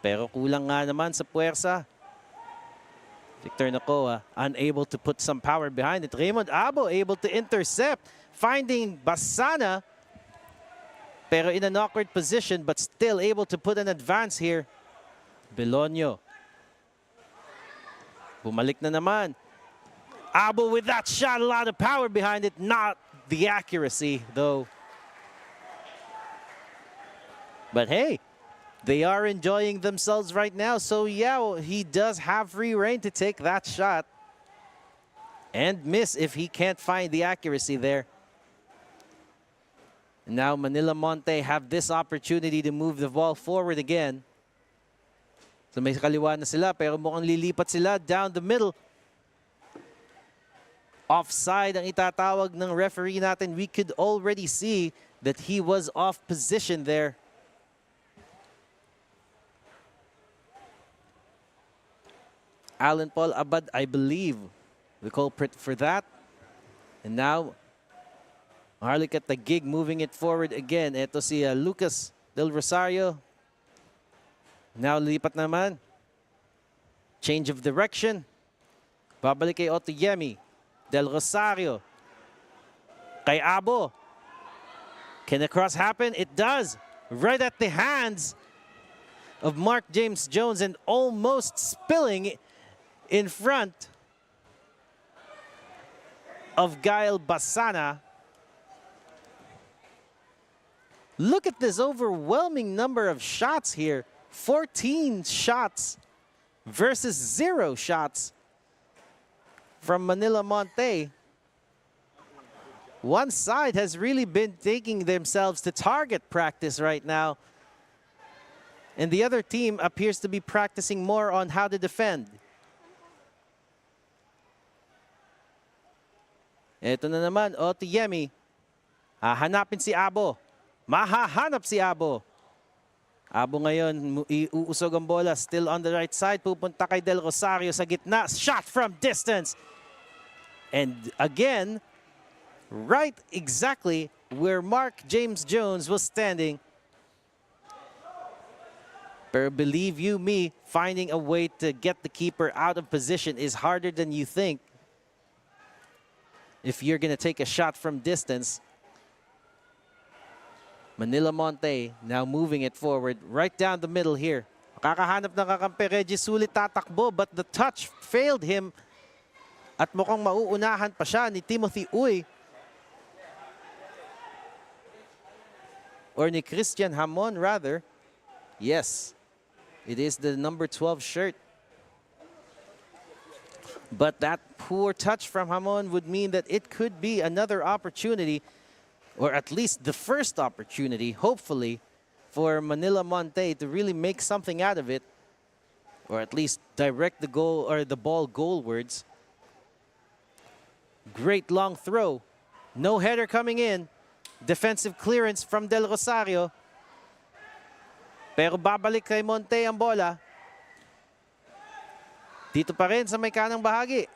Pero kulang nga naman sa puwersa. Victor Nacoa unable to put some power behind it. Raymond Abo able to intercept. Finding Basana, pero in an awkward position, but still able to put an advance here. Belonio. Bumalik na naman. Abo with that shot, a lot of power behind it. Not the accuracy, though. But hey, they are enjoying themselves right now. So yeah, he does have free reign to take that shot. And miss if he can't find the accuracy there. Now Manila Montet have this opportunity to move the ball forward again. So may kaliwa na sila, pero mukhang lilipat sila down the middle. offside ang itatawag ng referee natin. We could already see that he was off position there. Alan Paul Abad, I believe, the culprit for that. And now, Maharlika Taguig moving it forward again. Ito si Lucas Del Rosario. Now lipat naman. Change of direction. Babalik kay Otoyemi. Del Rosario. Kay Abo. Can the cross happen? It does. Right at the hands of Mark James Jones and almost spilling in front of Gael Basana. Look at this overwhelming number of shots here. 14 shots versus 0 shots from Manila Montet. One side has really been taking themselves to target practice right now. And the other team appears to be practicing more on how to defend. Ito na naman, Otoyemi. Hahanapin si Abo. Mahahanap si Abo. Abo ngayon, iuusog ang bola. Still on the right side. Pupunta kay Del Rosario sa gitna. Shot from distance. And again, right exactly where Mark James Jones was standing. But believe you me, finding a way to get the keeper out of position is harder than you think. If you're going to take a shot from distance. Manila Montet now moving it forward right down the middle here. Kakahanap ng kakampi. Reggie Sulit tatakbo but the touch failed him. At mukhang mauunahan pa siya ni Timothy Uy. Or ni Christian Hamon rather. Yes, it is the number 12 shirt. But that poor touch from Hamon would mean that it could be another opportunity, or at least the first opportunity, hopefully, for Manila Montet to really make something out of it, or at least direct the goal or the ball goalwards. Great long throw. No header coming in. Defensive clearance from Del Rosario. Pero babalik kay Montet ang bola. Dito pa rin sa may kanang bahagi.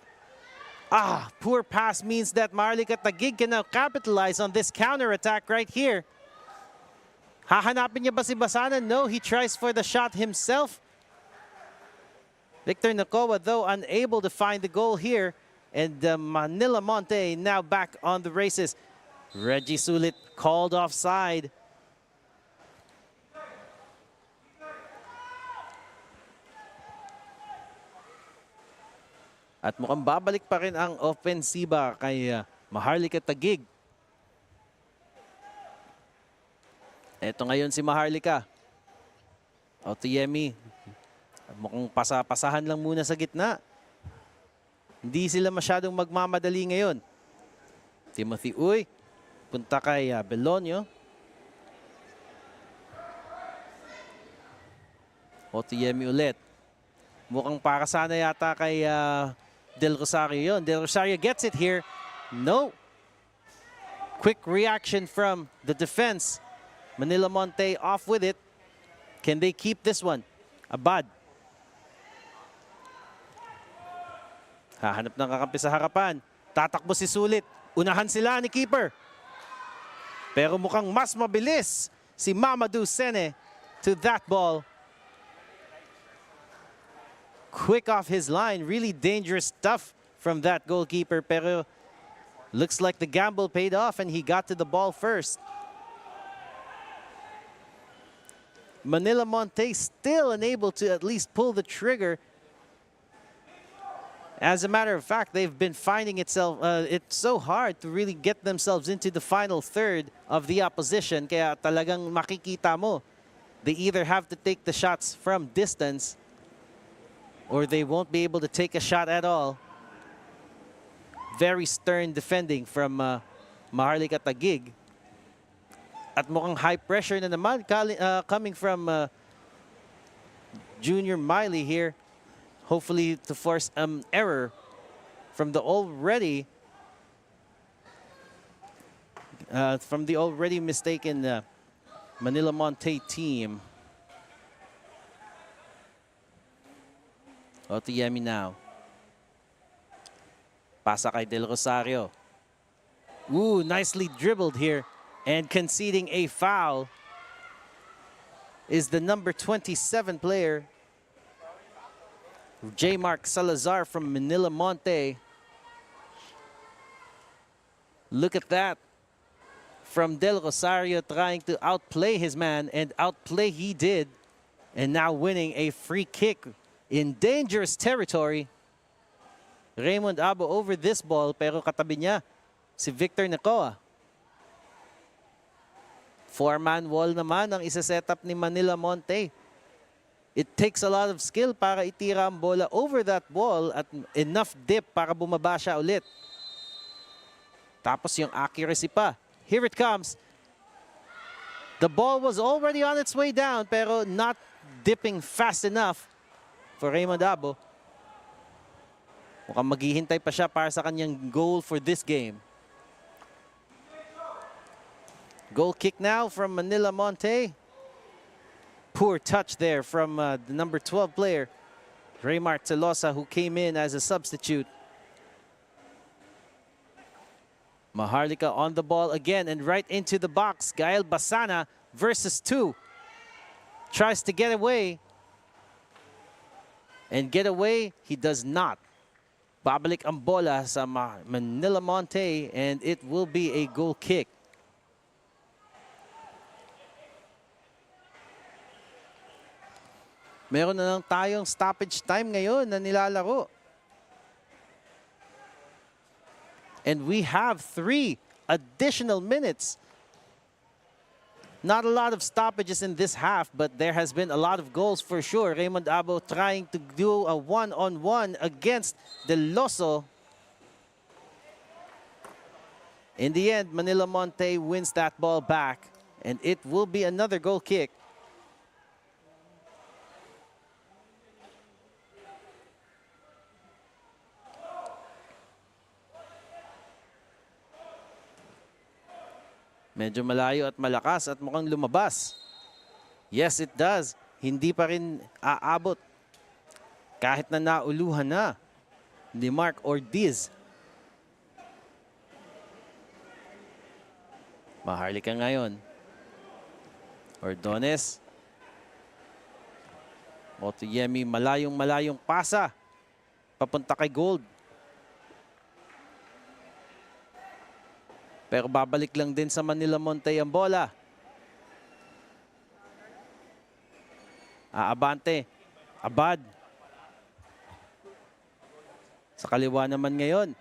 Poor pass means that Maharlika Taguig can now capitalize on this counter-attack right here. Hahanapin niya ba si Basana? No, he tries for the shot himself. Victor Nakoa, though, unable to find the goal here. And Manila Montet now back on the races. Reggie Sulit called offside. At mukhang babalik pa rin ang ofensiba kay Maharlika Taguig. Ito ngayon si Maharlika. Otoyemi. Mukhang pasahan lang muna sa gitna. Hindi sila masyadong magmamadali ngayon. Timothy Uy. Punta kay Belonio. Otoyemi ulit. Mukhang para sana yata kay Del Rosario yun. Del Rosario gets it here. No. Quick reaction from the defense. Manila Montet off with it. Can they keep this one? Abad. Hahanap ng kakampi sa harapan. Tatakbo si Sulit. Unahan sila ni keeper. Pero mukhang mas mabilis si Mamadou Sene to that ball. Quick off his line. Really dangerous stuff from that goalkeeper. Pero looks like the gamble paid off and he got to the ball first. Manila Montet still unable to at least pull the trigger. As a matter of fact, they've been finding it's so hard to really get themselves into the final third of the opposition. Kaya talagang makikita mo, they either have to take the shots from distance or they won't be able to take a shot at all. Very stern defending from Maharlika Taguig. At mukhang high pressure na naman coming from Junior Miley here. Hopefully to force error from the already from the already mistaken Manila Montet team. Otayemi now. Pasa kay Del Rosario. Ooh, nicely dribbled here. And conceding a foul is the number 27 player, J. Mark Salazar from Manila Montet. Look at that. From Del Rosario trying to outplay his man, and outplay he did. And now winning a free kick in dangerous territory. Raymond Abo over this ball, pero katabi niya si Victor Nacoa. Four-man wall naman ang isa-set up ni Manila Montet. It takes a lot of skill para itira ang bola over that wall at enough dip para bumaba siya ulit. Tapos yung accuracy pa. Here it comes. The ball was already on its way down pero not dipping fast enough for Raymond Abo. Mukhang maghihintay pa siya para sa kanyang goal for this game. Goal kick now from Manila Montet. Poor touch there from the number 12 player, Raymar Telosa, who came in as a substitute. Maharlika on the ball again and right into the box. Gael Basana versus 2. Tries to get away. And get away, he does not. Babalik ang bola sa Manila Montet and it will be a goal kick. Meron na lang tayong stoppage time ngayon na nilalaro. And we have 3 additional minutes. Not a lot of stoppages in this half, but there has been a lot of goals for sure. Raymond Abo trying to do a one-on-one against Del Loso. In the end, Manila Montet wins that ball back, and it will be another goal kick. Medyo malayo at malakas at mukhang lumabas. Yes, it does. Hindi pa rin aabot. Kahit na nauluhan na ni Mark Ortiz. Maharlika ngayon. Ordones. Otayemi, malayong pasa. Papunta kay Gold. Pero babalik lang din sa Manila Montet ang bola. Aabante. Abad. Sa kaliwa naman ngayon.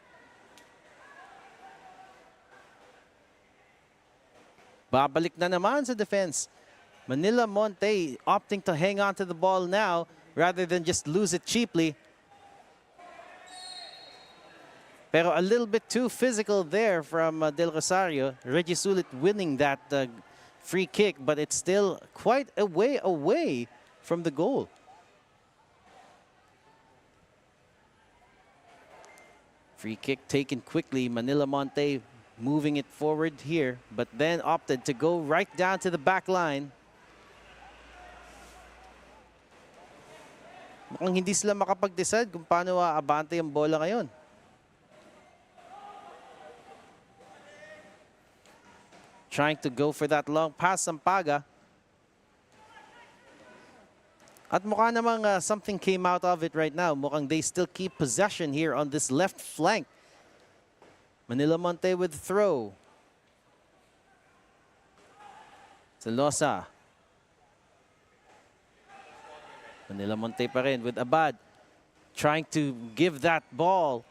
Babalik na naman sa defense. Manila Montet opting to hang on to the ball now rather than just lose it cheaply. Pero a little bit too physical there from Del Rosario. Reggie Sulit winning that free kick, but it's still quite a way away from the goal. Free kick taken quickly. Manila Montet moving it forward here, but then opted to go right down to the back line. Mukhang hindi sila makapag-decide kung paano aabante ang bola ngayon. Trying to go for that long pass, Sampaga. At mukha namang something came out of it right now. Mukhang they still keep possession here on this left flank. Manila Montet with the throw. Telosa. Manila Montet pa rin with Abad. Trying to give that ball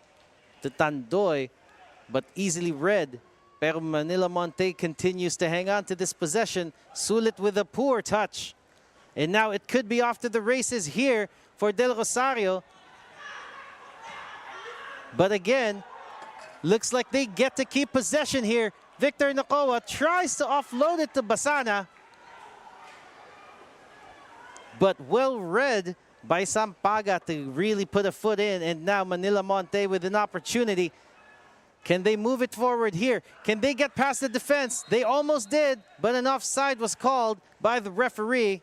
to Tandoy, but easily read. Pero Manila Montet continues to hang on to this possession. Sulit with a poor touch. And now it could be off to the races here for Del Rosario. But again, looks like they get to keep possession here. Victor Nacoa tries to offload it to Basana. But well read by Sampaga to really put a foot in. And now Manila Montet with an opportunity. Can they move it forward here? Can they get past the defense? They almost did, but an offside was called by the referee.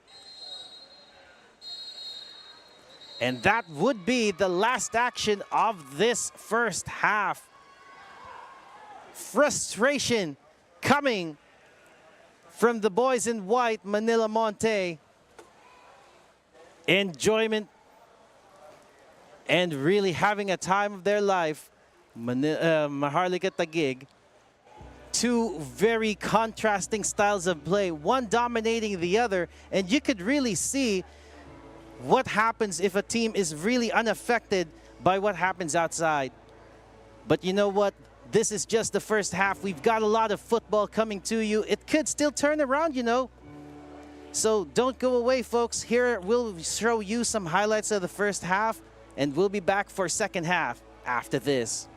And that would be the last action of this first half. Frustration coming from the boys in white, Manila Montet. Enjoyment and really having a time of their life. Maharlika Taguig. Two very contrasting styles of play, one dominating the other, and you could really see what happens if a team is really unaffected by what happens outside. But you know what? This is just the first half. We've got a lot of football coming to you. It could still turn around, you know. So don't go away, folks. Here we'll show you some highlights of the first half, and we'll be back for second half after this.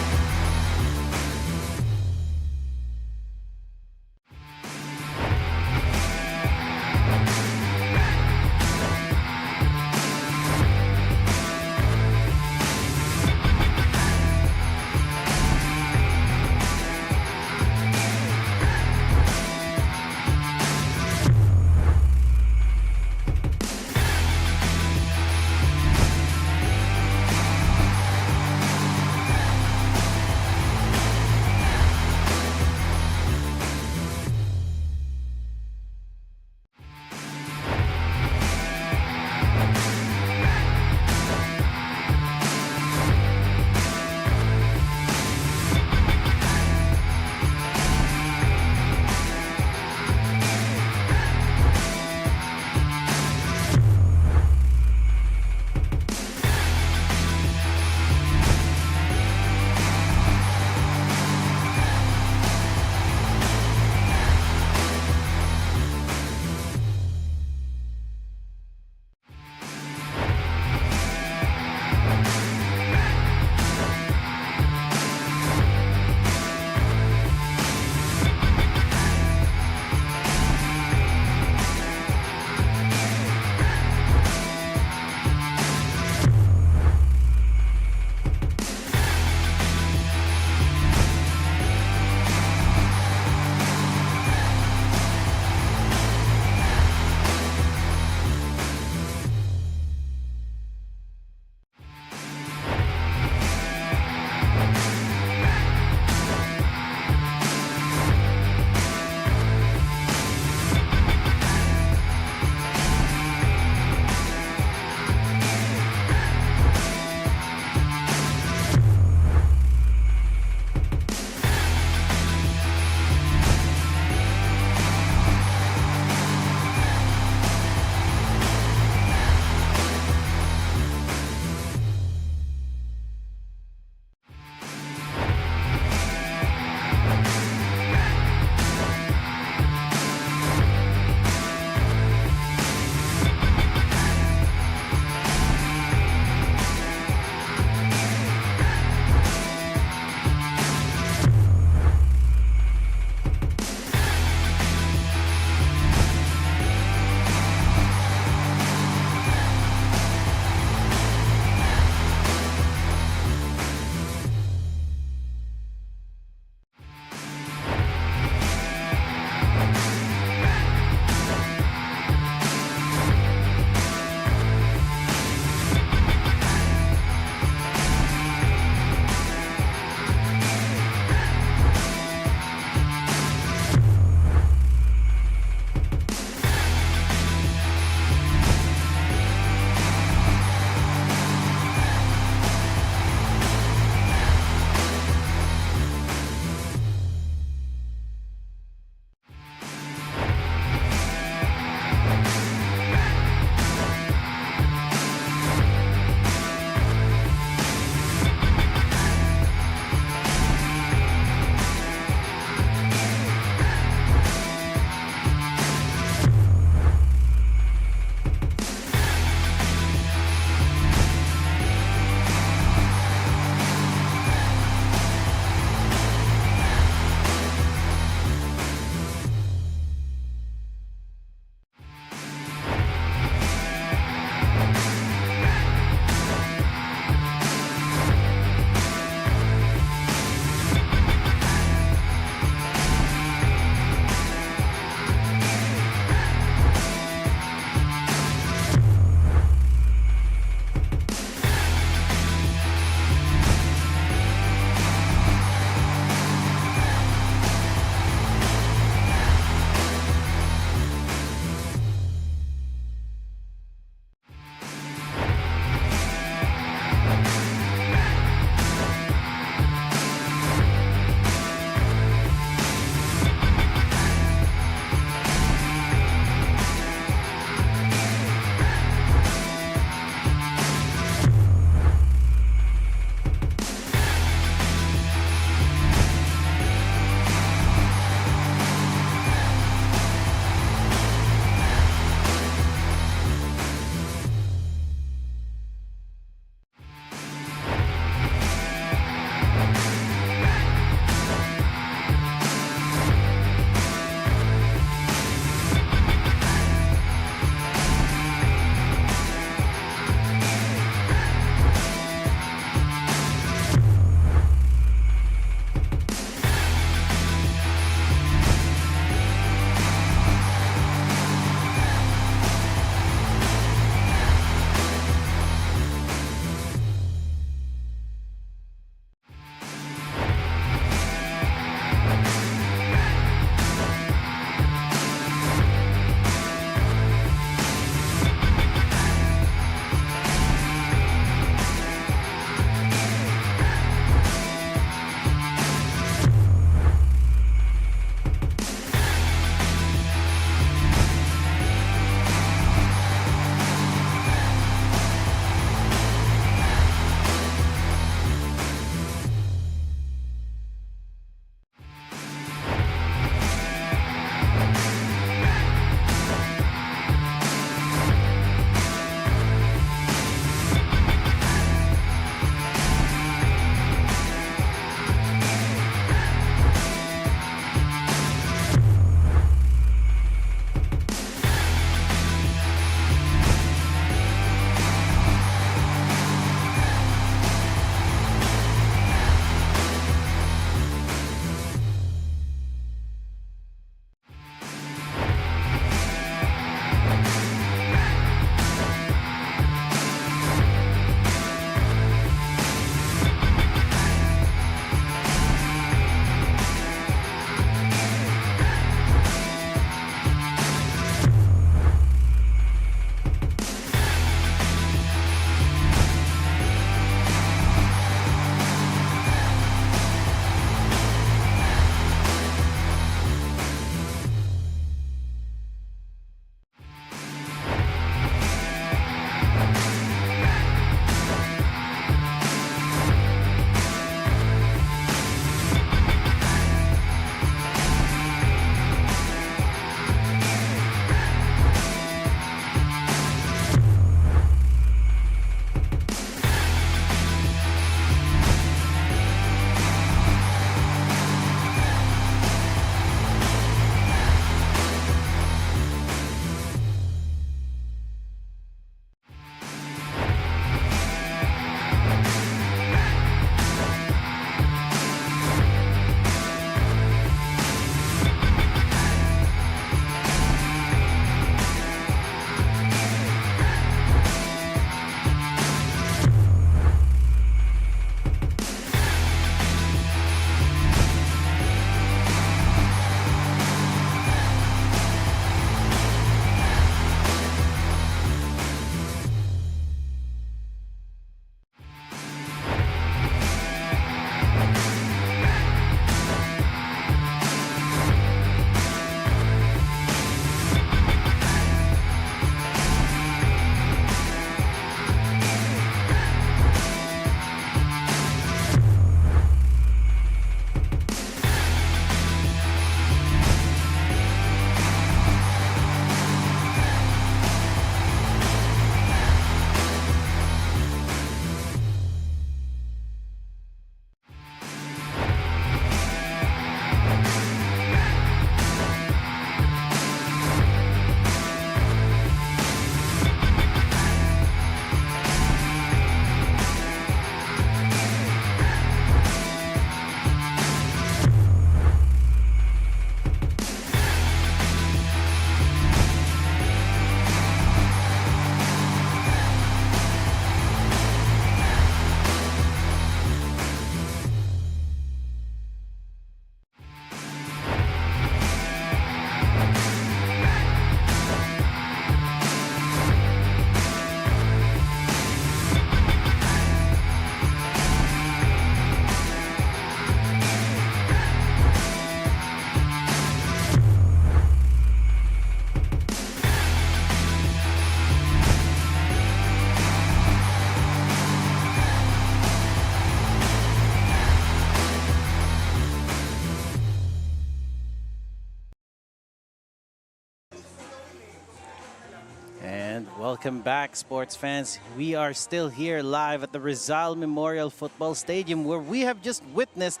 Welcome back, sports fans. We are still here live at the Rizal Memorial Football Stadium where we have just witnessed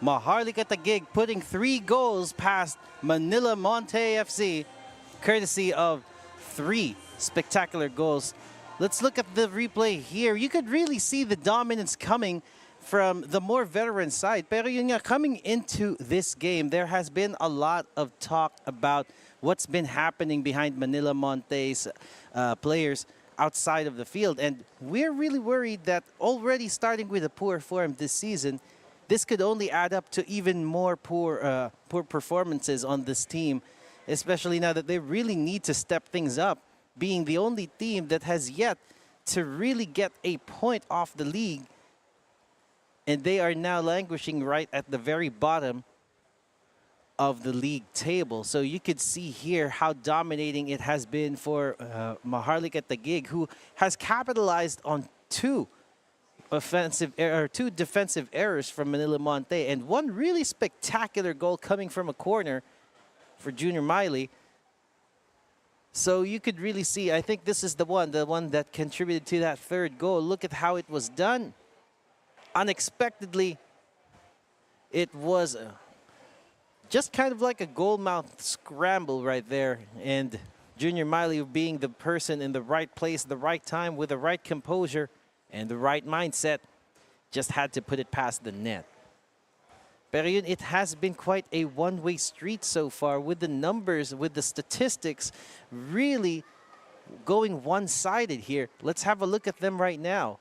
Maharlika Taguig putting 3 goals past Manila Montet FC, courtesy of 3 spectacular goals. Let's look at the replay here. You could really see the dominance coming from the more veteran side. Pero yun nga, coming into this game, there has been a lot of talk about what's been happening behind Manila Montet's players outside of the field. And we're really worried that already starting with a poor form this season, this could only add up to even more poor performances on this team, especially now that they really need to step things up, being the only team that has yet to really get a point off the league. And they are now languishing right at the very bottom of the league table. So you could see here how dominating it has been for Maharlika Taguig, who has capitalized on 2 defensive errors from Manila Montet and 1 really spectacular goal coming from a corner for Junior Miley. So you could really see, I think this is the one that contributed to that 3rd goal. Look at how it was done. Unexpectedly, it was just kind of like a goal-mouth scramble right there. And Junior Miley being the person in the right place, the right time, with the right composure and the right mindset, just had to put it past the net. Pero yun, it has been quite a one-way street so far, with the numbers, with the statistics really going one-sided here. Let's have a look at them right now.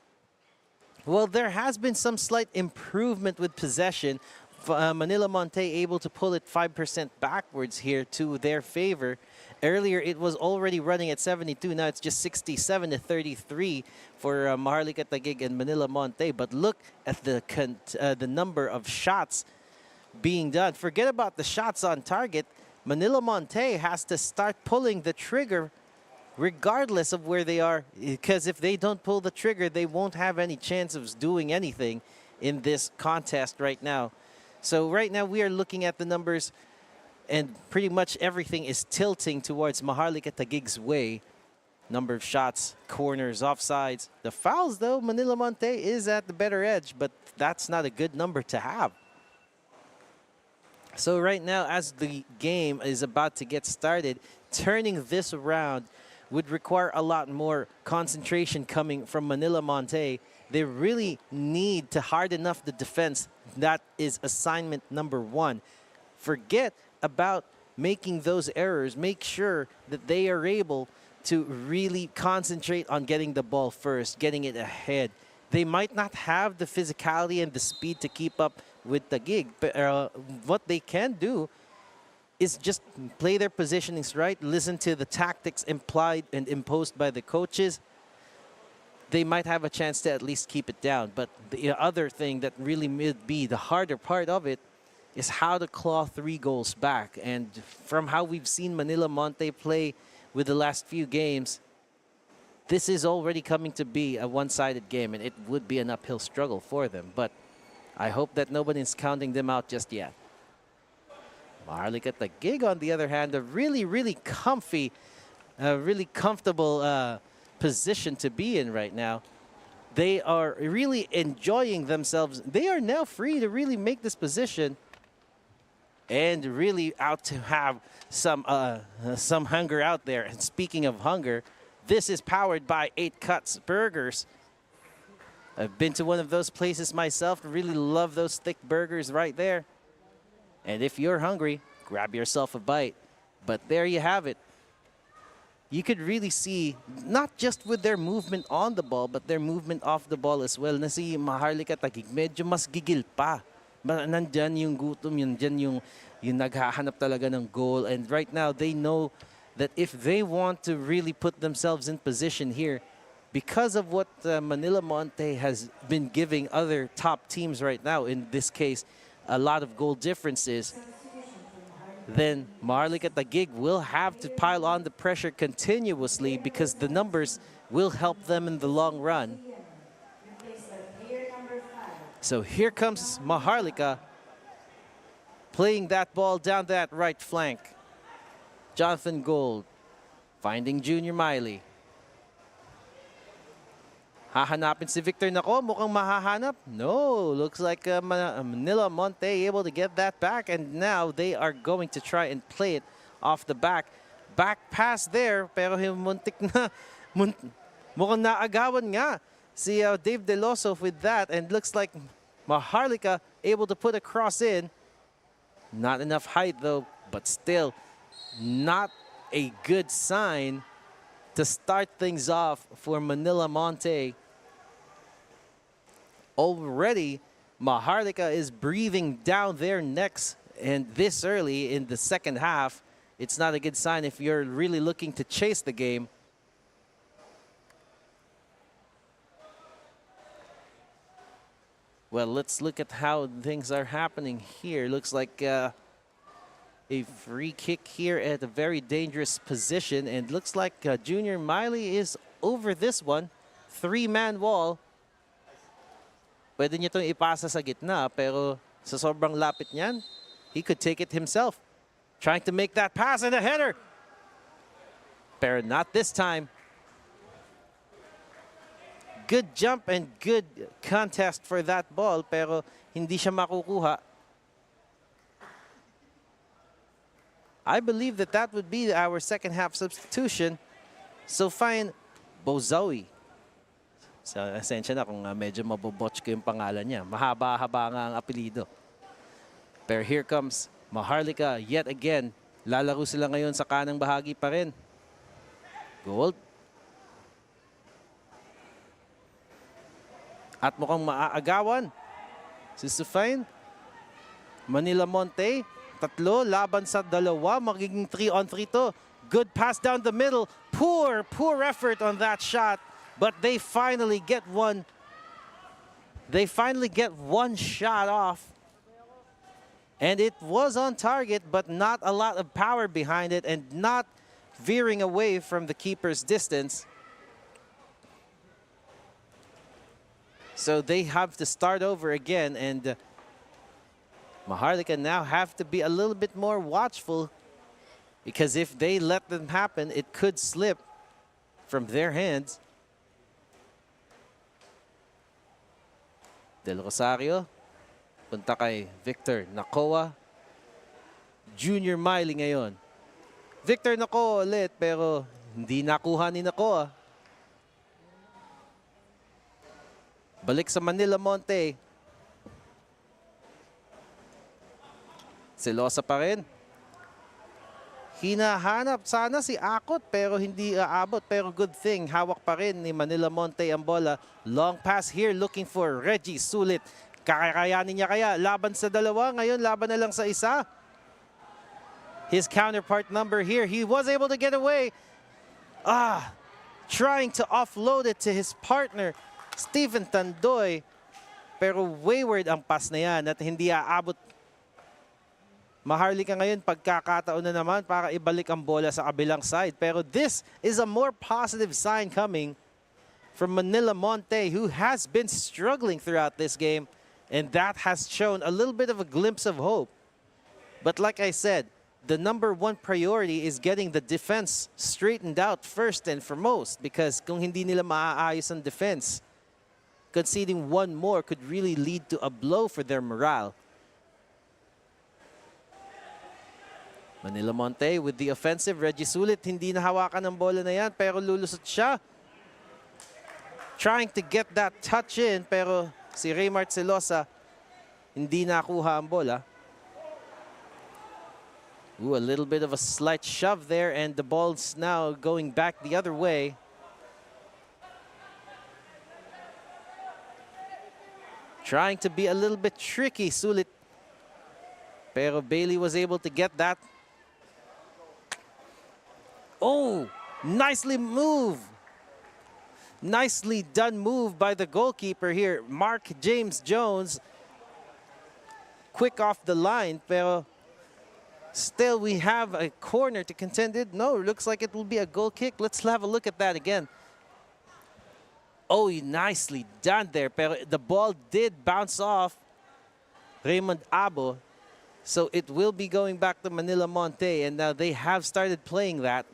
Well, there has been some slight improvement with possession. Manila Montet able to pull it 5% backwards here to their favor. Earlier, it was already running at 72. Now it's just 67 to 33 for Maharlika Taguig and Manila Montet. But look at the number of shots being done. Forget about the shots on target. Manila Montet has to start pulling the trigger regardless of where they are, because if they don't pull the trigger, they won't have any chance of doing anything in this contest right now. So right now we are looking at the numbers, and pretty much everything is tilting towards Maharlika Taguig's way. Number of shots, corners, offsides. The fouls, though, Manila Montet is at the better edge, but that's not a good number to have. So right now, as the game is about to get started, turning this around would require a lot more concentration coming from Manila Montet. They really need to harden up the defense. That is assignment number 1. Forget about making those errors. Make sure that they are able to really concentrate on getting the ball first, getting it ahead. They might not have the physicality and the speed to keep up with Taguig, but what they can do is just play their positionings right, listen to the tactics implied and imposed by the coaches. They might have a chance to at least keep it down. But the other thing that really would be the harder part of it is how to claw 3 goals back. And from how we've seen Manila Montet play with the last few games, this is already coming to be a one-sided game, and it would be an uphill struggle for them. But I hope that nobody's counting them out just yet. Maharlika Taguig, on the other hand, a really comfy, really comfortable position to be in right now. They are really enjoying themselves. They are now free to really make this position and really out to have some hunger out there. And speaking of hunger, this is powered by 8 Cuts Burgers. I've been to one of those places myself. Really love those thick burgers right there. And if you're hungry, grab yourself a bite. But there you have it. You could really see, not just with their movement on the ball, but their movement off the ball as well, na si Maharlika Taguig, medyo mas gigil pa. Nandyan yung gutom, nandyan yung naghahanap talaga ng goal. And right now, they know that if they want to really put themselves in position here, because of what Manila Montet has been giving other top teams right now, in this case, a lot of goal differences, then Maharlika Taguig will have to pile on the pressure continuously because the numbers will help them in the long run. So here comes Maharlika playing that ball down that right flank. Jonathan Gold finding Junior Miley. Hahanapin si Victor Nako. Mukhang mahahanap. No, looks like Manila Montet able to get that back. And now they are going to try and play it off the back. Back pass there. Pero muntik na. Mukhang naagawan nga si Dave Deloso with that. And looks like Maharlika able to put a cross in. Not enough height though. But still not a good sign to start things off for Manila Montet. Already, Maharlika is breathing down their necks, and this early in the second half, it's not a good sign if you're really looking to chase the game. Well, let's look at how things are happening here. Looks like a free kick here at a very dangerous position, and looks like Junior Miley is over this one. Three-man wall. Pwede niya itong ipasa sa gitna, pero sa sobrang lapit niyan, he could take it himself. Trying to make that pass and a header. Pero not this time. Good jump and good contest for that ball, pero hindi siya makukuha. I believe that that would be our second half substitution. So fine, Bozawi. So, esensya na kung medyo mabobotch ko yung pangalan niya. Mahaba-haba nga ang apelido. Pero here comes Maharlika yet again. Lalaro sila ngayon sa kanang bahagi pa rin. Goal. At mukhang maaagawan si Sufain. Manila Montet. Tatlo laban sa dalawa. Magiging 3-on-3 to. Good pass down the middle. Poor effort on that shot. But they finally get one. They finally get one shot off. And it was on target, but not a lot of power behind it and not veering away from the keeper's distance. So they have to start over again, and Maharlika now have to be a little bit more watchful, because if they let them happen, it could slip from their hands. Del Rosario, punta kay Victor Nakoa. Junior Miley ngayon. Victor Nakoa ulit, pero hindi nakuha ni Nakoa. Balik sa Manila Montet. Selosa pa rin. Hinahanap sana si Akot, pero hindi aabot. Pero good thing, hawak pa rin ni Manila Montet ang bola. Long pass here, looking for Reggie Sulit. Kakayanin niya kaya? Laban sa dalawa, ngayon laban na lang sa isa. His counterpart number here, he was able to get away. Trying to offload it to his partner, Stephen Tandoy. Pero wayward ang pass na yan at hindi aabot. Maharlika ngayon, pagkakataon na naman para ibalik ang bola sa kabilang side. Pero this is a more positive sign coming from Manila Montet, who has been struggling throughout this game. And that has shown a little bit of a glimpse of hope. But like I said, the number one priority is getting the defense straightened out first and foremost. Because kung hindi nila maaayos ang defense, conceding one more could really lead to a blow for their morale. Manila Montet with the offensive. Reggie Sulit, hindi na hawakan ng bola na yan, pero lulusot siya. Trying to get that touch in, pero si Raymart Selosa hindi nakuha ang bola. A little bit of a slight shove there, and the ball's now going back the other way. Trying to be a little bit tricky, Sulit. Pero Bailey was able to get that. Oh, nicely moved. Nicely done move by the goalkeeper here, Mark James Jones. Quick off the line, pero still we have a corner to contend it. No, looks like it will be a goal kick. Let's have a look at that again. Oh, nicely done there, pero the ball did bounce off Raymond Abo. So it will be going back to Manila Montet, and now they have started playing that.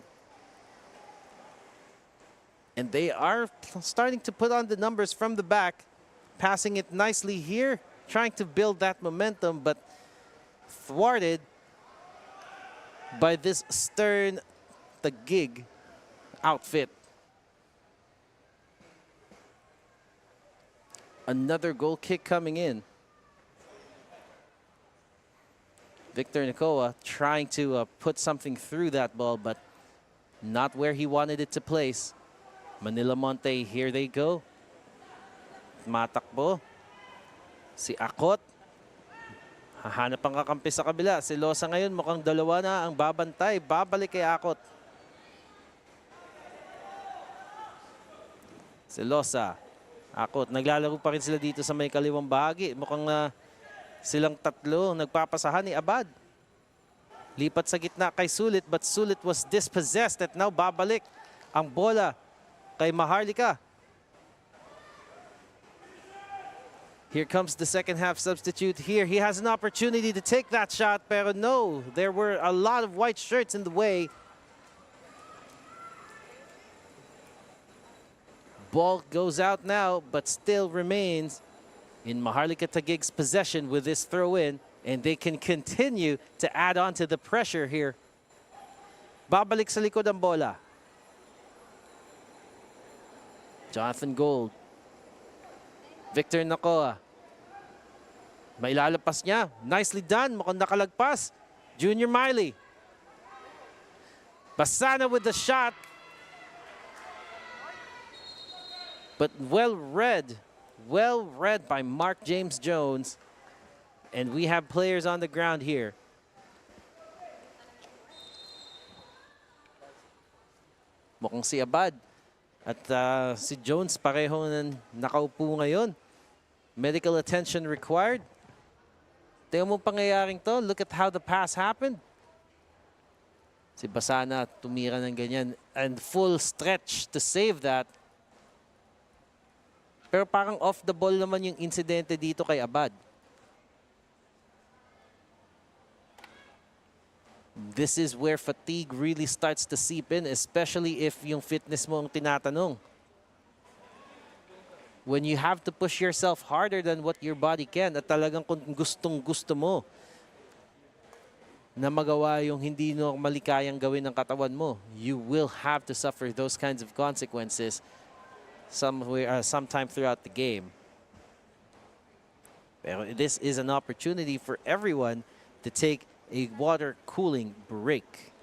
And they are starting to put on the numbers from the back, passing it nicely here, trying to build that momentum, but thwarted by this stern Taguig outfit. Another goal kick coming in. Victor Nakoa trying to put something through that ball, but not where he wanted it to place. Manila Montet, here they go. Matakbo. Si Akot. Hahanap ang kakampi sa kabila. Si Losa ngayon mukhang dalawa na ang babantay. Babalik kay Akot. Si Losa. Akot. Naglalaro pa rin sila dito sa may kaliwang bahagi. Mukhang silang tatlo nagpapasahan ni Abad. Lipat sa gitna kay Sulit, but Sulit was dispossessed at now babalik ang bola kay Maharlika. Here comes the second half substitute here. He has an opportunity to take that shot, pero no, there were a lot of white shirts in the way. Ball goes out now, but still remains in Maharlika Taguig's possession with this throw-in, and they can continue to add on to the pressure here. Babalik sa likod ang bola. Jonathan Gold. Victor Nakoa. May lalapas niya. Nicely done. Mukhang nakalagpas. Junior Miley. Basana with the shot. But well read by Mark James Jones. And we have players on the ground here. Mukhang si Abad at si Jones pareho nakaupo ngayon. Medical attention required. Tingnan mo pangyayaring to. Look at how the pass happened. Si Basana tumira ng ganyan and full stretch to save that. Pero parang off the ball naman yung insidente dito kay Abad. This is where fatigue really starts to seep in, especially if yung fitness mo ang tinatanong. When you have to push yourself harder than what your body can, at talagang kung gustong-gusto mo na magawa yung hindi normally kayang gawin ng katawan mo, you will have to suffer those kinds of consequences sometime throughout the game. Pero this is an opportunity for everyone to take a water cooling break.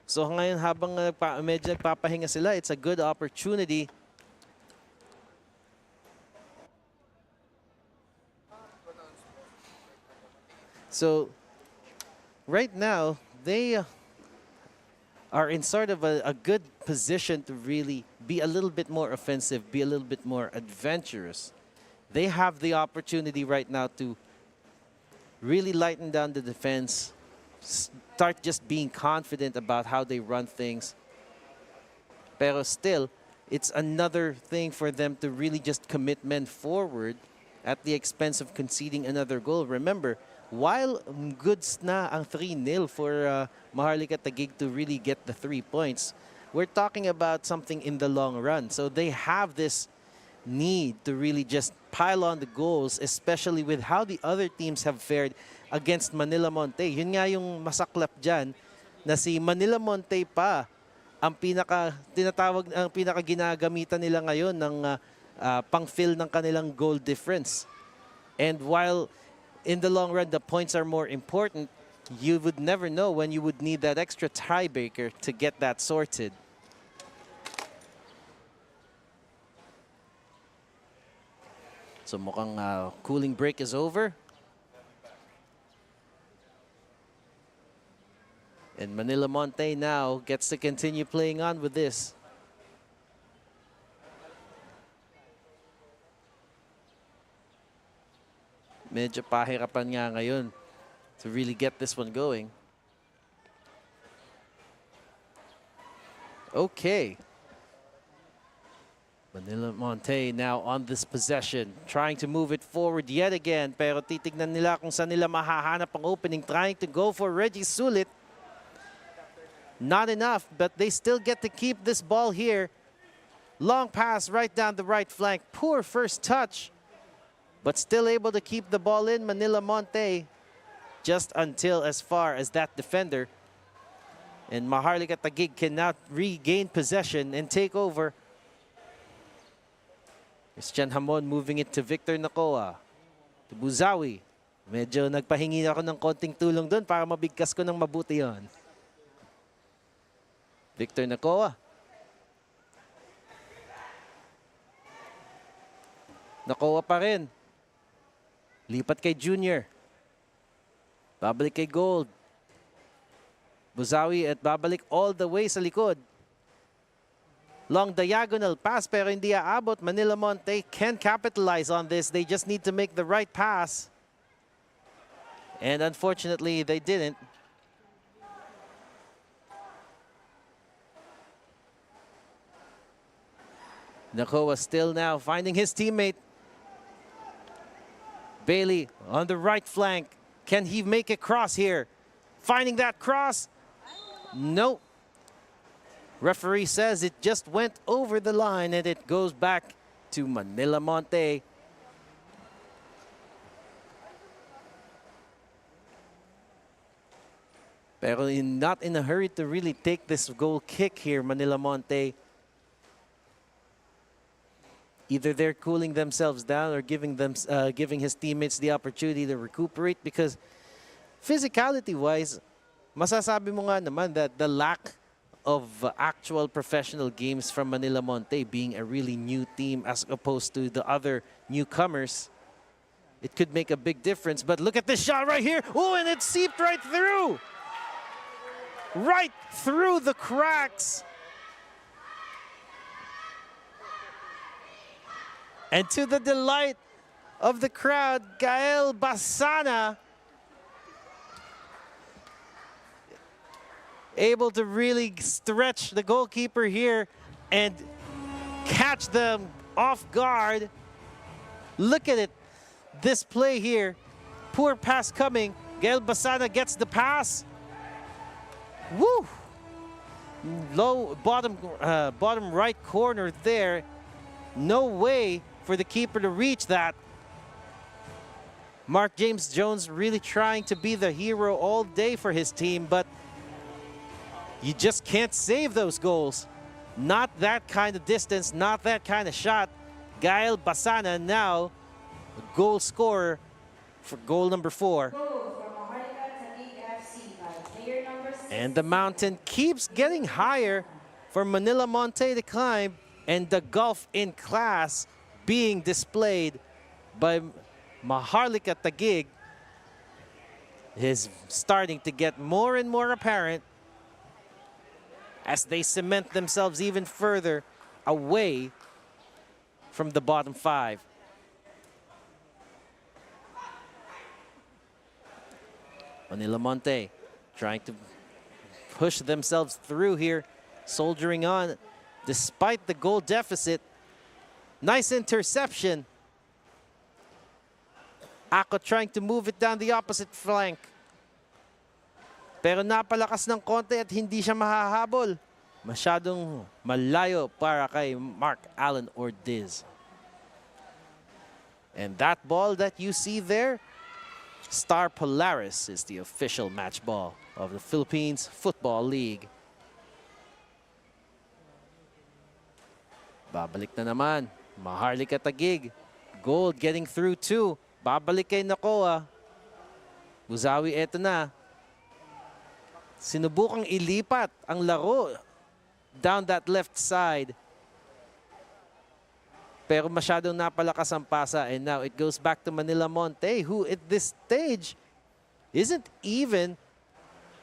So ngayon habang medyo nagpapahinga sila, it's a good opportunity so right now they are in sort of a good position to really be a little bit more offensive, be a little bit more adventurous. They have the opportunity right now to really lighten down the defense, start just being confident about how they run things. Pero still, it's another thing for them to really just commit men forward at the expense of conceding another goal. Remember, while goods na ang 3-0 for Maharlika Taguig to really get the 3 points, we're talking about something in the long run. So they have this need to really just pile on the goals, especially with how the other teams have fared against Manila Montet. Yun nga yung masaklap dyan, na si Manila Montet pa ang pinaka ginagamitan nila ngayon ng pang-fill ng kanilang goal difference. And while in the long run, the points are more important, you would never know when you would need that extra tiebreaker to get that sorted. So mukhang cooling break is over. And Manila Montet now gets to continue playing on with this. Medyo pahirapan nga ngayon to really get this one going. Okay. Manila Montet now on this possession, trying to move it forward yet again. Pero titignan nila kung saan nila mahahanap ang opening, trying to go for Reggie Sulit. Not enough, but they still get to keep this ball here. Long pass right down the right flank. Poor first touch, but still able to keep the ball in. Manila Montet just until as far as that defender. And Maharlika Taguig can now regain possession and take over. Christian Hamon moving it to Victor Nacoa. To Buzawi. Medyo nagpahingi ako ng konting tulong doon para mabigkas ko ng mabuti yon. Victor Nacoa. Nacoa pa rin. Lipat kay Junior. Babalik kay Gold. Buzawi at babalik all the way sa likod. Long diagonal pass pero hindi aabot. Manila Montet can capitalize on this. They just need to make the right pass. And unfortunately, they didn't. Nakoa still now finding his teammate. Bailey on the right flank. Can he make a cross here? Finding that cross. Nope. Referee says it just went over the line and it goes back to Manila Montet. Pero not in a hurry to really take this goal kick here, Manila Montet. Either they're cooling themselves down or giving his teammates the opportunity to recuperate, because physicality-wise, masasabi mo nga naman that the lack of actual professional games from Manila Montet, being a really new team as opposed to the other newcomers, it could make a big difference. But look at this shot right here. Oh, and it seeped right through. Right through the cracks. And to the delight of the crowd, Gael Basana able to really stretch the goalkeeper here and catch them off guard. Look at it. This play here. Poor pass coming. Gael Basana gets the pass. Woo! Low bottom right corner there. No way for the keeper to reach that. Mark James Jones really trying to be the hero all day for his team, but you just can't save those goals. Not that kind of distance, not that kind of shot. Gael Basana now a goal scorer for goal number 4. And the mountain keeps getting higher for Manila Montet to climb, and the gulf in class being displayed by Maharlika Taguig is starting to get more and more apparent as they cement themselves even further away from the bottom 5. Manila Montet trying to push themselves through here, soldiering on despite the goal deficit. Nice interception. Ako trying to move it down the opposite flank. Pero napalakas ng konti at hindi siya mahahabol. Masyadong malayo para kay Mark Allen Ortiz. And that ball that you see there, Star Polaris is the official match ball of the Philippines Football League. Babalik na naman. Maharlika Taguig. Gold getting through too. Babalik kay Nacoa. Buzawi, eto na. Sinubukang ilipat ang laro down that left side. Pero masyadong napalakas ang pasa, and now it goes back to Manila Montet, who at this stage isn't even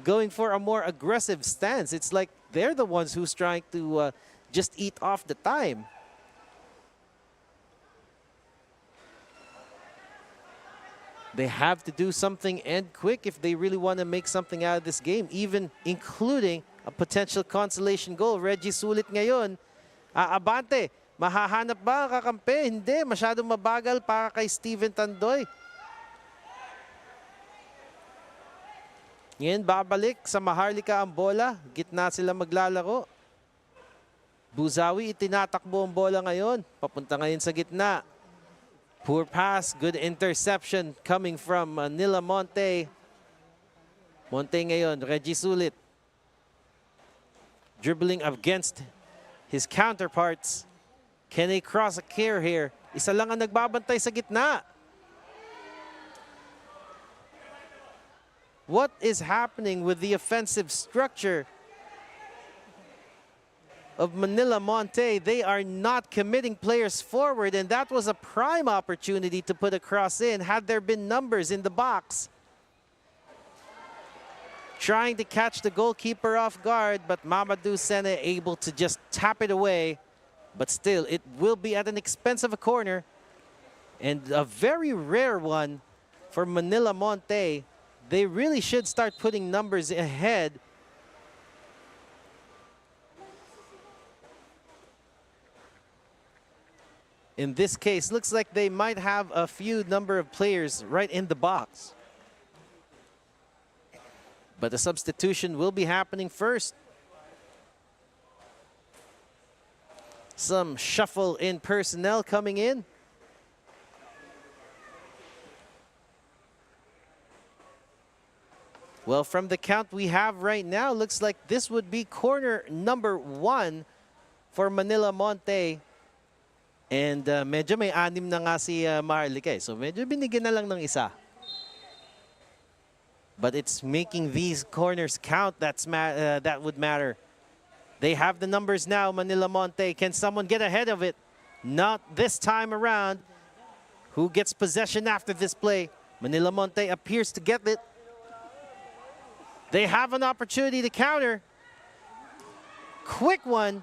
going for a more aggressive stance. It's like they're the ones who's trying to just eat off the time. They have to do something and quick if they really want to make something out of this game, even including a potential consolation goal. Reggie Sulit ngayon, abante. Mahahanap ba ang kakampi? Hindi. Masyadong mabagal para kay Steven Tandoy. Ngayon babalik sa Maharlika ang bola. Gitna sila maglalaro. Buzawi itinatakbo ang bola ngayon. Papunta ngayon sa gitna. Poor pass. Good interception coming from Manila Montet. Montet ngayon. Reggie Sulit. Dribbling against his counterparts. Can they cross a clear here? Isa lang ang nagbabantay sa gitna. What is happening with the offensive structure of Manila Montet? They are not committing players forward, and that was a prime opportunity to put a cross in had there been numbers in the box. Trying to catch the goalkeeper off guard, but Mamadou Sene able to just tap it away. But still, it will be at an expense of a corner, and a very rare one for Manila Montet. They really should start putting numbers ahead. In this case, looks like they might have a few number of players right in the box. But the substitution will be happening first. Some shuffle in personnel coming in. Well, from the count we have right now, looks like this would be corner number 1 for Manila Montet. And medyo may 6 na nga si Maharlika. So medyo binigyan na lang ng isa. But it's making these corners count. That would matter. They have the numbers now, Manila Montet. Can someone get ahead of it? Not this time around. Who gets possession after this play? Manila Montet appears to get it. They have an opportunity to counter. Quick one,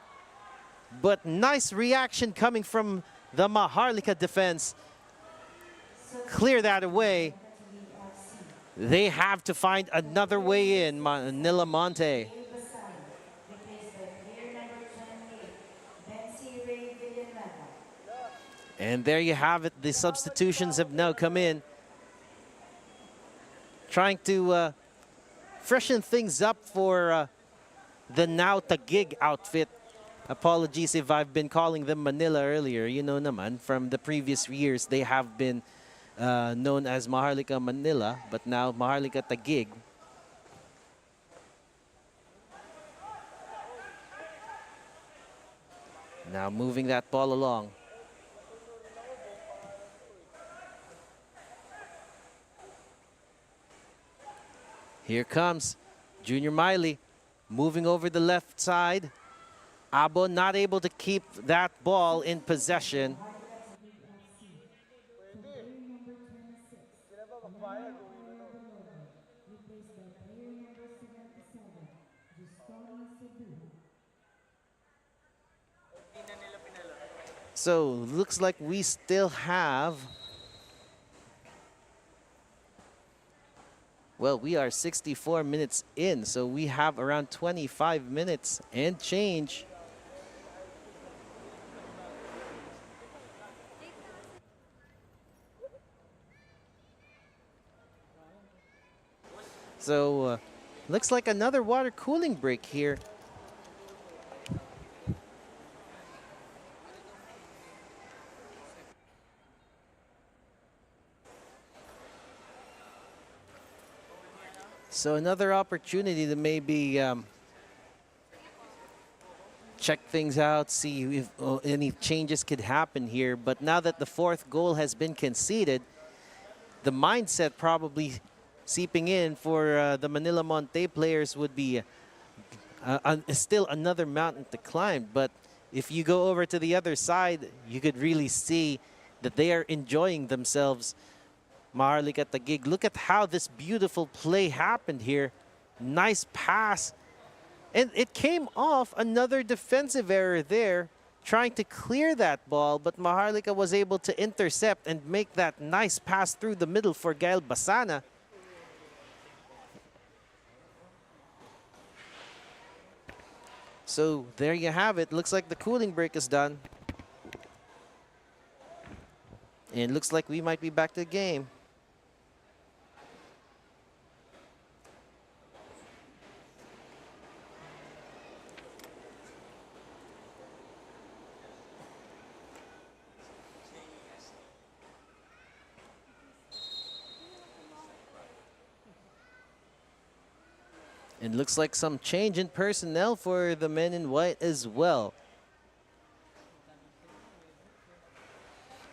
but nice reaction coming from the Maharlika defense. Clear that away. They have to find another way in, Manila Montet. And there you have it. The substitutions have now come in. Trying to freshen things up for the now Taguig outfit. Apologies if I've been calling them Manila earlier. You know naman, from the previous years, they have been known as Maharlika Manila, but now Maharlika Taguig. Now moving that ball along. Here comes Junior Miley moving over the left side. Abo not able to keep that ball in possession. So looks like we still have, well, we are 64 minutes in, so we have around 25 minutes and change. So looks like another water cooling break here. So another opportunity to maybe check things out, see if any changes could happen here. But now that the 4th goal has been conceded, the mindset probably seeping in for the Manila Montet players would be still another mountain to climb. But if you go over to the other side, you could really see that they are enjoying themselves. Maharlika Taguig, look at how this beautiful play happened here. Nice pass. And it came off another defensive error there, trying to clear that ball, but Maharlika was able to intercept and make that nice pass through the middle for Gael Basana. So there you have it. Looks like the cooling break is done. And looks like we might be back to the game. And looks like some change in personnel for the men in white as well.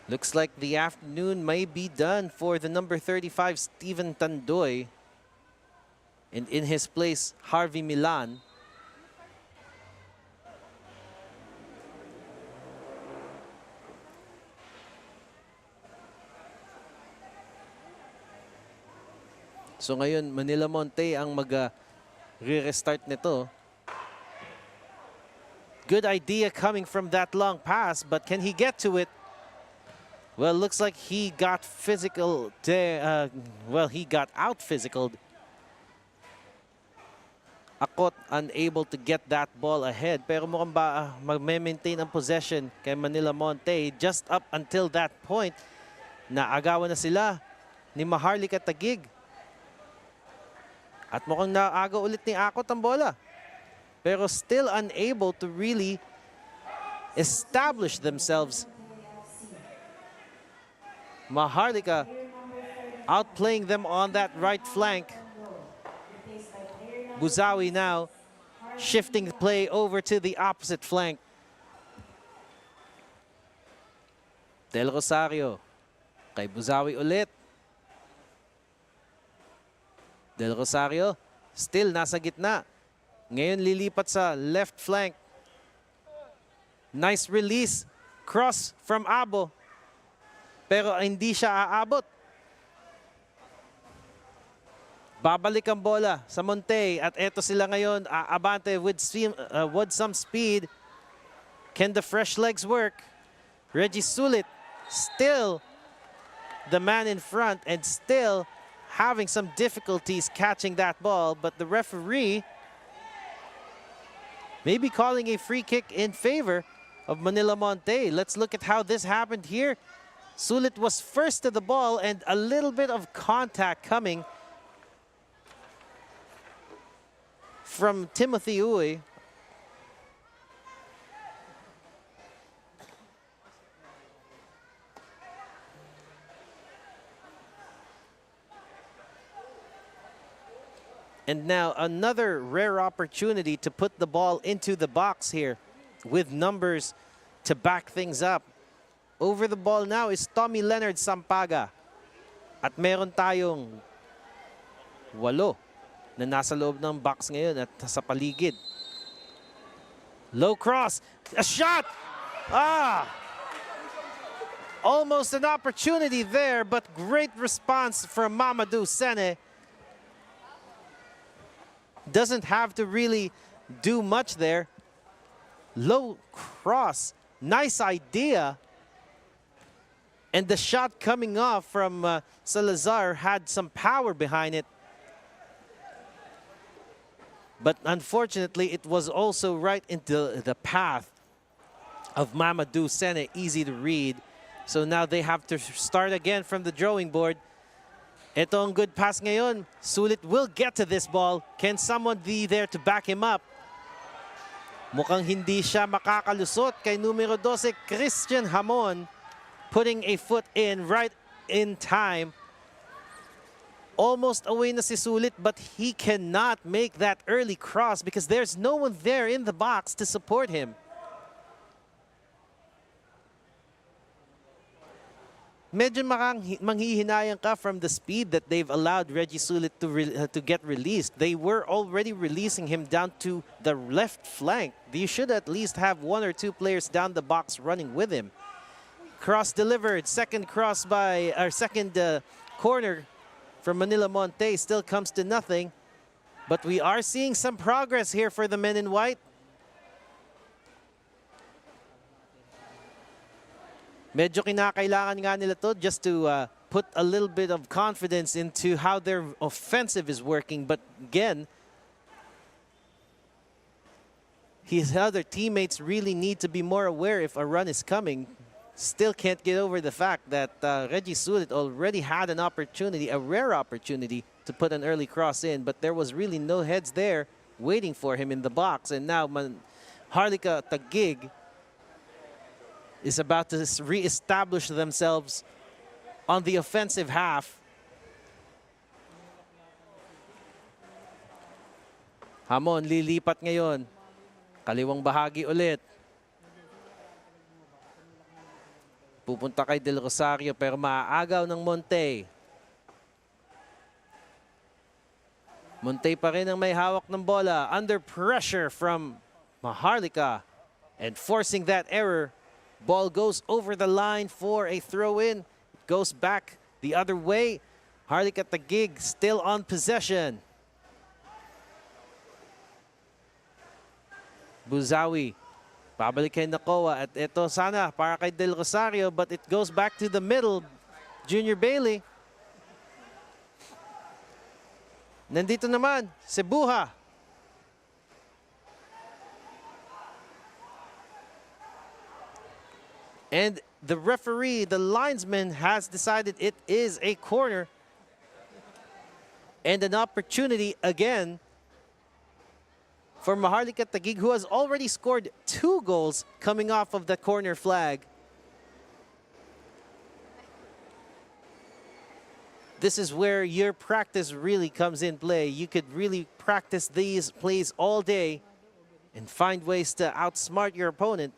Looks like the afternoon may be done for the number 35, Steven Tandoy. And in his place, Harvey Milan. So ngayon, Manila Montet ang re-restart nito. Good idea coming from that long pass, but can he get to it? Well, looks like he got physical there. Well, he got out physical. Akot unable to get that ball ahead. Pero mukhang ba mag-maintain ang possession kay Manila Montet just up until that point. Naagawan na sila ni Maharlika Taguig. At mukhang naaga ulit ni Akot ang bola. Pero still unable to really establish themselves. Maharlika outplaying them on that right flank. Buzawi now shifting the play over to the opposite flank. Del Rosario kay Buzawi ulit. Del Rosario still nasa gitna. Ngayon lilipat sa left flank. Nice release. Cross from Abo. Pero hindi siya aabot. Babalik ang bola sa Montet. At eto sila ngayon. Abante with some speed. Can the fresh legs work? Reggie Sulit still the man in front and still having some difficulties catching that ball. But the referee may be calling a free kick in favor of Manila Montet. Let's look at how this happened here. Sulit was first to the ball and a little bit of contact coming from Timothy Uy. And now another rare opportunity to put the ball into the box here with numbers to back things up. Over the ball now is Tommy Leonard Sampaga. At meron tayong 8 na nasa loob ng box ngayon at sa paligid. Low cross. A shot! Almost an opportunity there, but great response from Mamadou Sene. Doesn't have to really do much there. Low cross. Nice idea. And the shot coming off from Salazar had some power behind it. But unfortunately, it was also right into the path of Mamadou Sene. Easy to read. So now they have to start again from the drawing board. Ito ang good pass ngayon. Sulit will get to this ball. Can someone be there to back him up? Mukhang hindi siya makakalusot kay numero 12, Christian Hamon. Putting a foot in right in time. Almost away na si Sulit, but he cannot make that early cross because there's no one there in the box to support him. Medyo manghihinayang ka from the speed that they've allowed Reggie Sulit to get released. They were already releasing him down to the left flank. You should at least have 1 or 2 players down the box running with him. Cross delivered. Second corner from Manila Montet still comes to nothing. But we are seeing some progress here for the men in white. Medyo kinakailangan nga nila to just to put a little bit of confidence into how their offensive is working. But again, his other teammates really need to be more aware if a run is coming. still can't get over the fact that Reggie Sulit already had an opportunity, a rare opportunity, to put an early cross in, but there was really no heads there waiting for him in the box. And now Maharlika Taguig is about to re-establish themselves on the offensive half. Hamon, lilipat ngayon. Kaliwang bahagi ulit. Pupunta kay Del Rosario pero maaagaw ng Monte. Monte pa rin ang may hawak ng bola. Under pressure from Maharlika. And forcing that error. Ball goes over the line for a throw-in. Goes back the other way. Maharlika Taguig still on possession. Buzawi. Pabalik kay Nakoa. At ito sana para kay Del Rosario. But it goes back to the middle. Junior Bailey. Nandito naman, Cebuha. And the referee, the linesman, has decided it is a corner. And an opportunity again for Maharlika Taguig, who has already scored 2 goals coming off of the corner flag. This is where your practice really comes in play. You could really practice these plays all day and find ways to outsmart your opponent.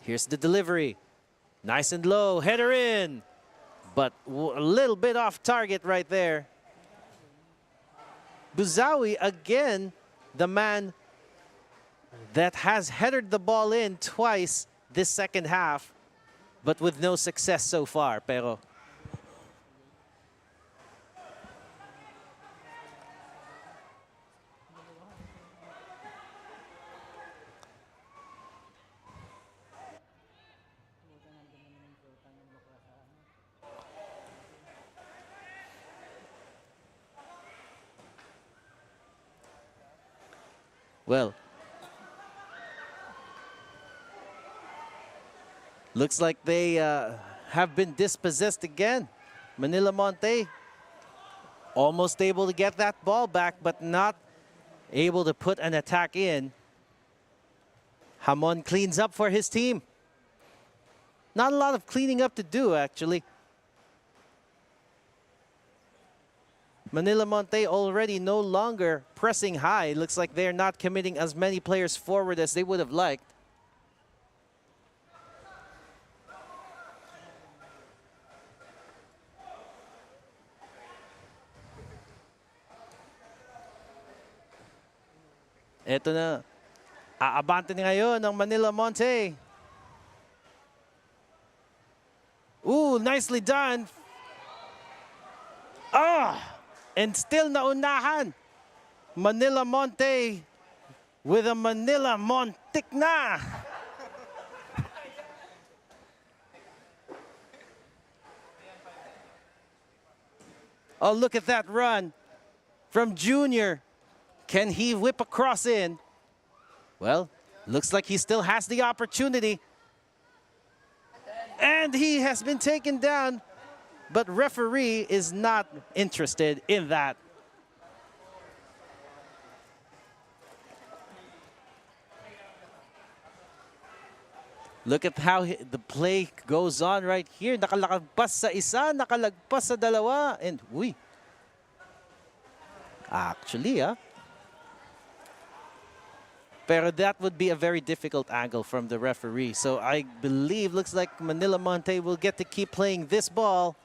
Here's the delivery. Nice and low, header in. But a little bit off target right there. Buzawi, again, the man that has headed the ball in twice this second half, but with no success so far. Pero well, looks like they have been dispossessed again. Manila Montet almost able to get that ball back, but not able to put an attack in. Hamon cleans up for his team. Not a lot of cleaning up to do, actually. Manila Montet already no longer pressing high. Looks like they're not committing as many players forward as they would have liked. Ito na. Aabante ngayon ng Manila Montet. Ooh, nicely done. And still naunahan. Manila Montet with a Manila Montic na. Oh, look at that run from Junior. Can he whip a cross in? Well, looks like he still has the opportunity. And he has been taken down, but referee is not interested in that. Look at how the play goes on right here. Nakalagpas sa isa, nakalagpas sa dalawa, and uy. Actually, pero that would be a very difficult angle from the referee. So I believe, looks like Manila Montet will get to keep playing this ball.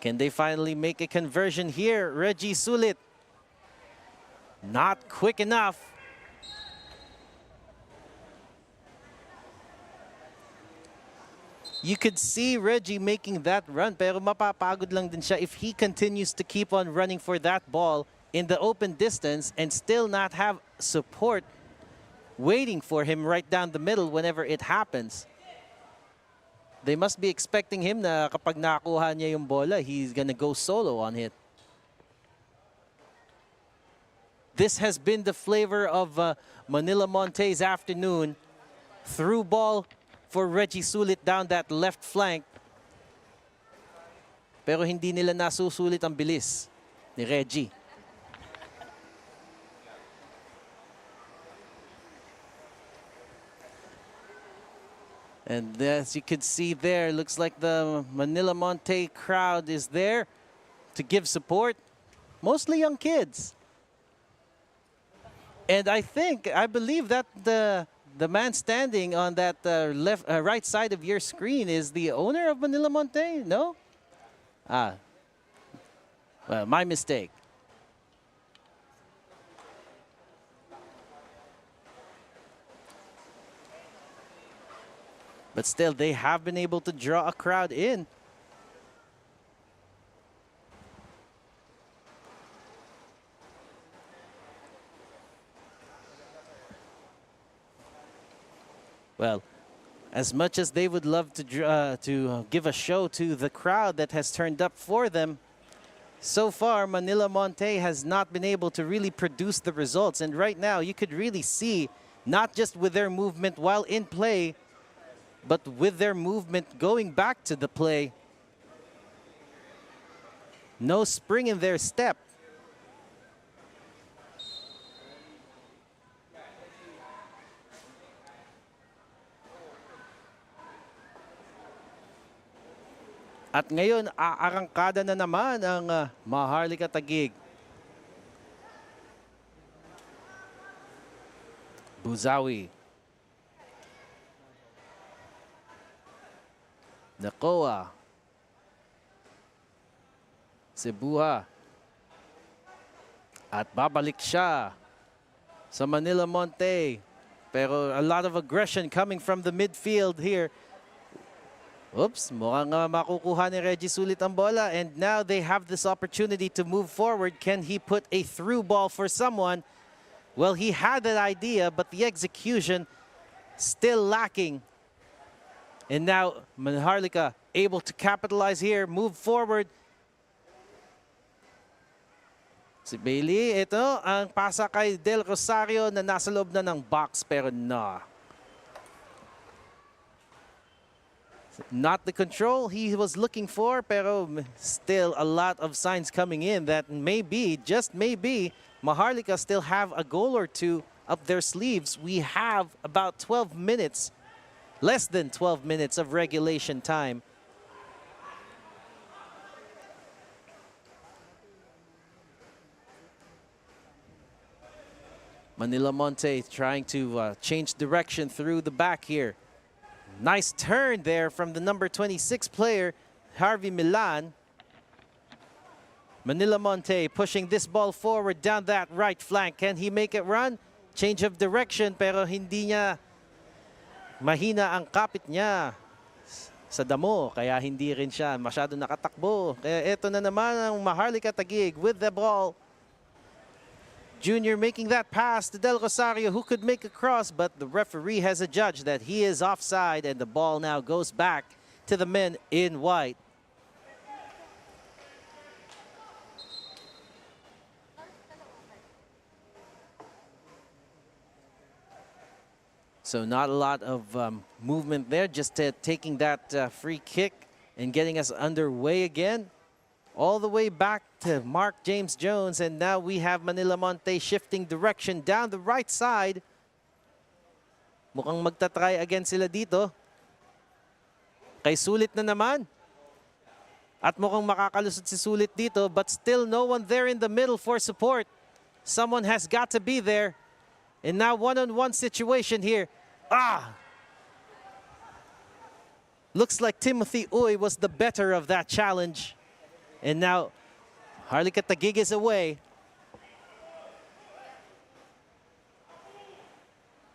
Can they finally make a conversion here? Reggie Sulit. Not quick enough. You could see Reggie making that run, pero mapapagod lang din siya if he continues to keep on running for that ball in the open distance and still not have support waiting for him right down the middle whenever it happens. They must be expecting him na kapag nakuha niya yung bola, he's gonna go solo on it. This has been the flavor of Manila Montet's afternoon. Through ball for Reggie Sulit down that left flank. Pero hindi nila nasusulit ang bilis ni Reggie. And as you can see there, looks like the Manila Montet crowd is there to give support. Mostly young kids. And I believe that the man standing on that right side of your screen is the owner of Manila Montet, no? Well, my mistake. But still, they have been able to draw a crowd in. Well, as much as they would love to give a show to the crowd that has turned up for them, so far Manila Montet has not been able to really produce the results. And right now you could really see, not just with their movement while in play, but with their movement going back to the play. No spring in their step. At ngayon, aarangkada na naman ang Maharlika Taguig. Buzawi. Nakoa. Cebuha. At babalik siya sa Manila Montet. Pero a lot of aggression coming from the midfield here. Oops, mukhang makukuha ni Reggie Sulit ang bola. And now they have this opportunity to move forward. Can he put a through ball for someone? Well, he had that idea, but the execution still lacking. And now Maharlika able to capitalize here, move forward. Si Bailey, ito ang pasa kay Del Rosario na nasa loob na ng box, pero no. Not the control he was looking for, pero still a lot of signs coming in that maybe, just maybe, Maharlika still have a goal or two up their sleeves. We have about 12 minutes, less than 12 minutes of regulation time. Manila Montet trying to change direction through the back here. Nice turn there from the number 26 player, Harvey Milan. Manila Montet pushing this ball forward down that right flank. Can he make it run? Change of direction, pero hindi niya, mahina ang kapit niya sa damo, kaya hindi rin siya masyado nakatakbo. Kaya ito na naman ang Maharlika Taguig with the ball. Junior making that pass to Del Rosario, who could make a cross, but the referee has adjudged that he is offside, and the ball now goes back to the men in white. So not a lot of movement there, just taking that free kick and getting us underway again. All the way back to Mark James Jones, and now we have Manila Montet shifting direction down the right side. Mukhang magta-try again sila dito. Kay Sulit na naman. At mukhang makakalusot si Sulit dito, but still no one there in the middle for support. Someone has got to be there. And now one-on-one situation here. Looks like Timothy Uy was the better of that challenge. And now Maharlika Taguig is away.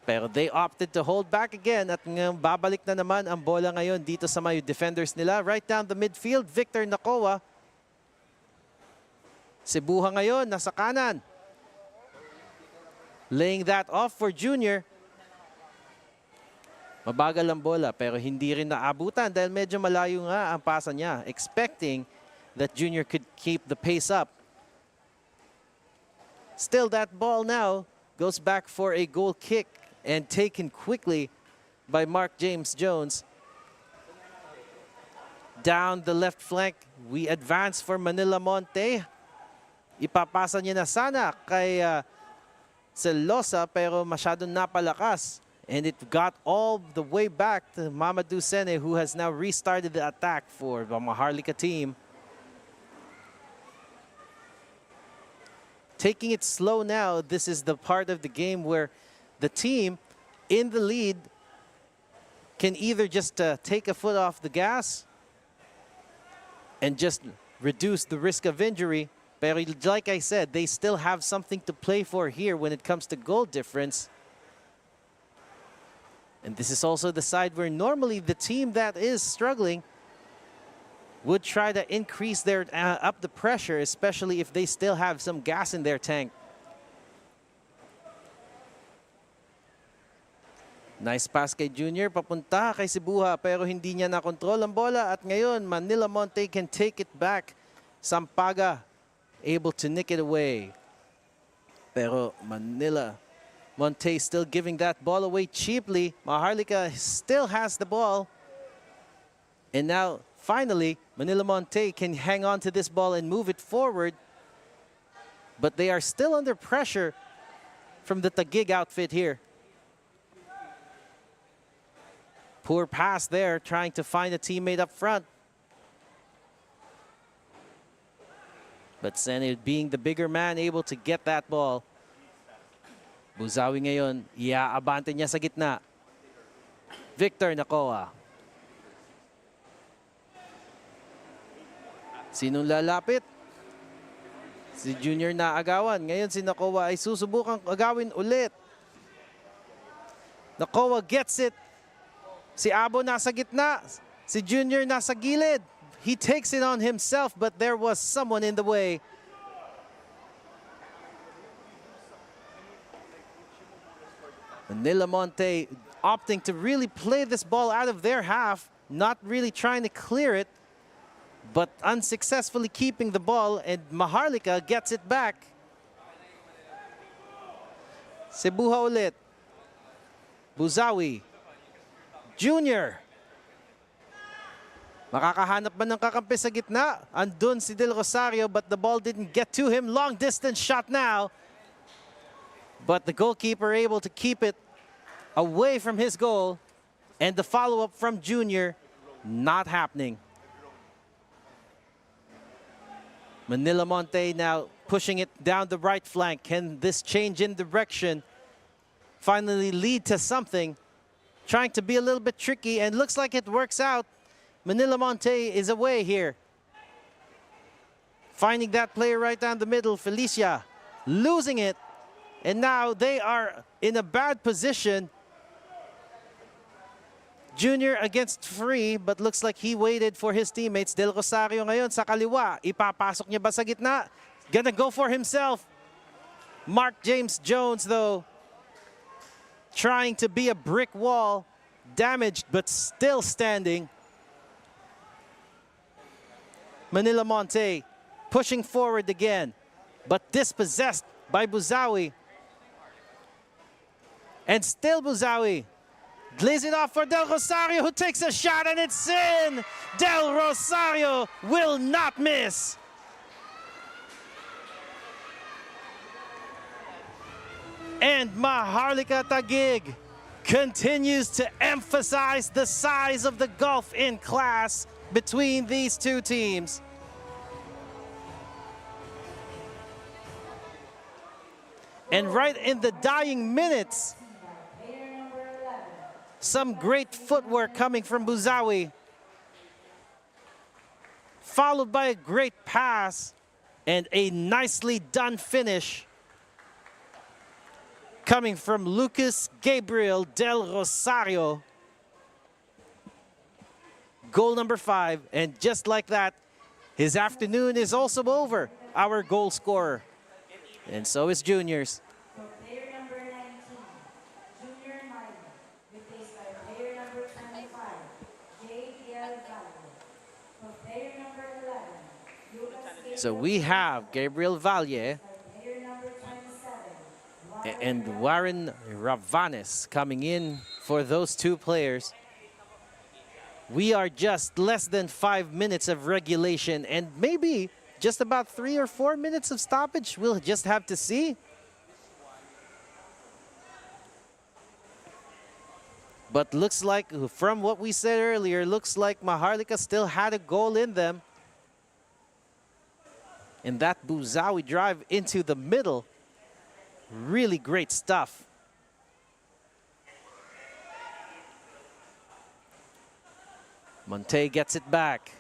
Pero they opted to hold back again, at babalik na naman ang bola ngayon dito sa mga defenders nila. Right down the midfield, Victor Nakoa. Cebuha ngayon, nasa kanan. Laying that off for Junior. Mabagal ang bola, pero hindi rin naabutan dahil medyo malayo nga ang pasa niya. Expecting that Junior could keep the pace up. Still, that ball now goes back for a goal kick and taken quickly by Mark James Jones. Down the left flank, we advance for Manila Monte. Ipapasa niya na sana kay Celosa pero masyadong napalakas. And it got all the way back to Mamadou Sene, who has now restarted the attack for the Maharlika team. Taking it slow now, this is the part of the game where the team in the lead can either just take a foot off the gas and just reduce the risk of injury. But like I said, they still have something to play for here when it comes to goal difference. And this is also the side where normally the team that is struggling would try to increase their up the pressure, especially if they still have some gas in their tank. Nice pass kay Junior, papunta kay Sibuha pero hindi niya nakontrol ang bola at ngayon Manila Monte can take it back. Sampaga able to nick it away. Pero Manila Monte still giving that ball away cheaply. Maharlika still has the ball. And now finally Manila Monte can hang on to this ball and move it forward. But they are still under pressure from the Taguig outfit here. Poor pass there, trying to find a teammate up front. But Sene, being the bigger man, able to get that ball. Buzawi ngayon, iaabante niya sa gitna. Victor Nakoa. Sinong lalapit? Si Junior na agawan. Ngayon si Nakoa ay susubukang agawin ulit. Nakoa gets it. Si Abo nasa gitna. Si Junior nasa gilid. He takes it on himself, but there was someone in the way. Manila Monte opting to really play this ball out of their half, not really trying to clear it, but unsuccessfully keeping the ball, and Maharlika gets it back. Sibuha ulit. Buzawi. Junior. Makakahanap ba ng kakampi sa gitna? Andun si Del Rosario, but the ball didn't get to him. Long distance shot now. But the goalkeeper able to keep it away from his goal. And the follow-up from Junior, not happening. Manila Monte now pushing it down the right flank. Can this change in direction finally lead to something? Trying to be a little bit tricky, and looks like it works out. Manila Monte is away here. Finding that player right down the middle, Felicia, losing it. And now they are in a bad position. Junior against Free, but looks like he waited for his teammates. Del Rosario ngayon sa kaliwa. Ipapasok niya ba sa gitna? Gonna go for himself. Mark James Jones, though, trying to be a brick wall. Damaged, but still standing. Manila Monte pushing forward again, but dispossessed by Buzawi. And still Buzawi. Glaze it off for Del Rosario, who takes a shot, and it's in! Del Rosario will not miss. And Maharlika Taguig continues to emphasize the size of the gulf in class between these two teams. And right in the dying minutes, some great footwork coming from Buzawi, followed by a great pass and a nicely done finish coming from Lucas Gabriel Del Rosario. Goal number 5, and just like that, his afternoon is also over, our goal scorer. And so is Junior's. For player number 19, Junior Minor, replaced by player number 25, J.L. Valle. For player number 11, Lucas Gabriel So we have Gabriel Valle by player number 27, and Warren Ravanes coming in for those two players. We are just less than 5 minutes of regulation and maybe just about 3 or 4 minutes of stoppage. We'll just have to see. But looks like, from what we said earlier, looks like Maharlika still had a goal in them. And that Buzawi drive into the middle, really great stuff. Montet gets it back.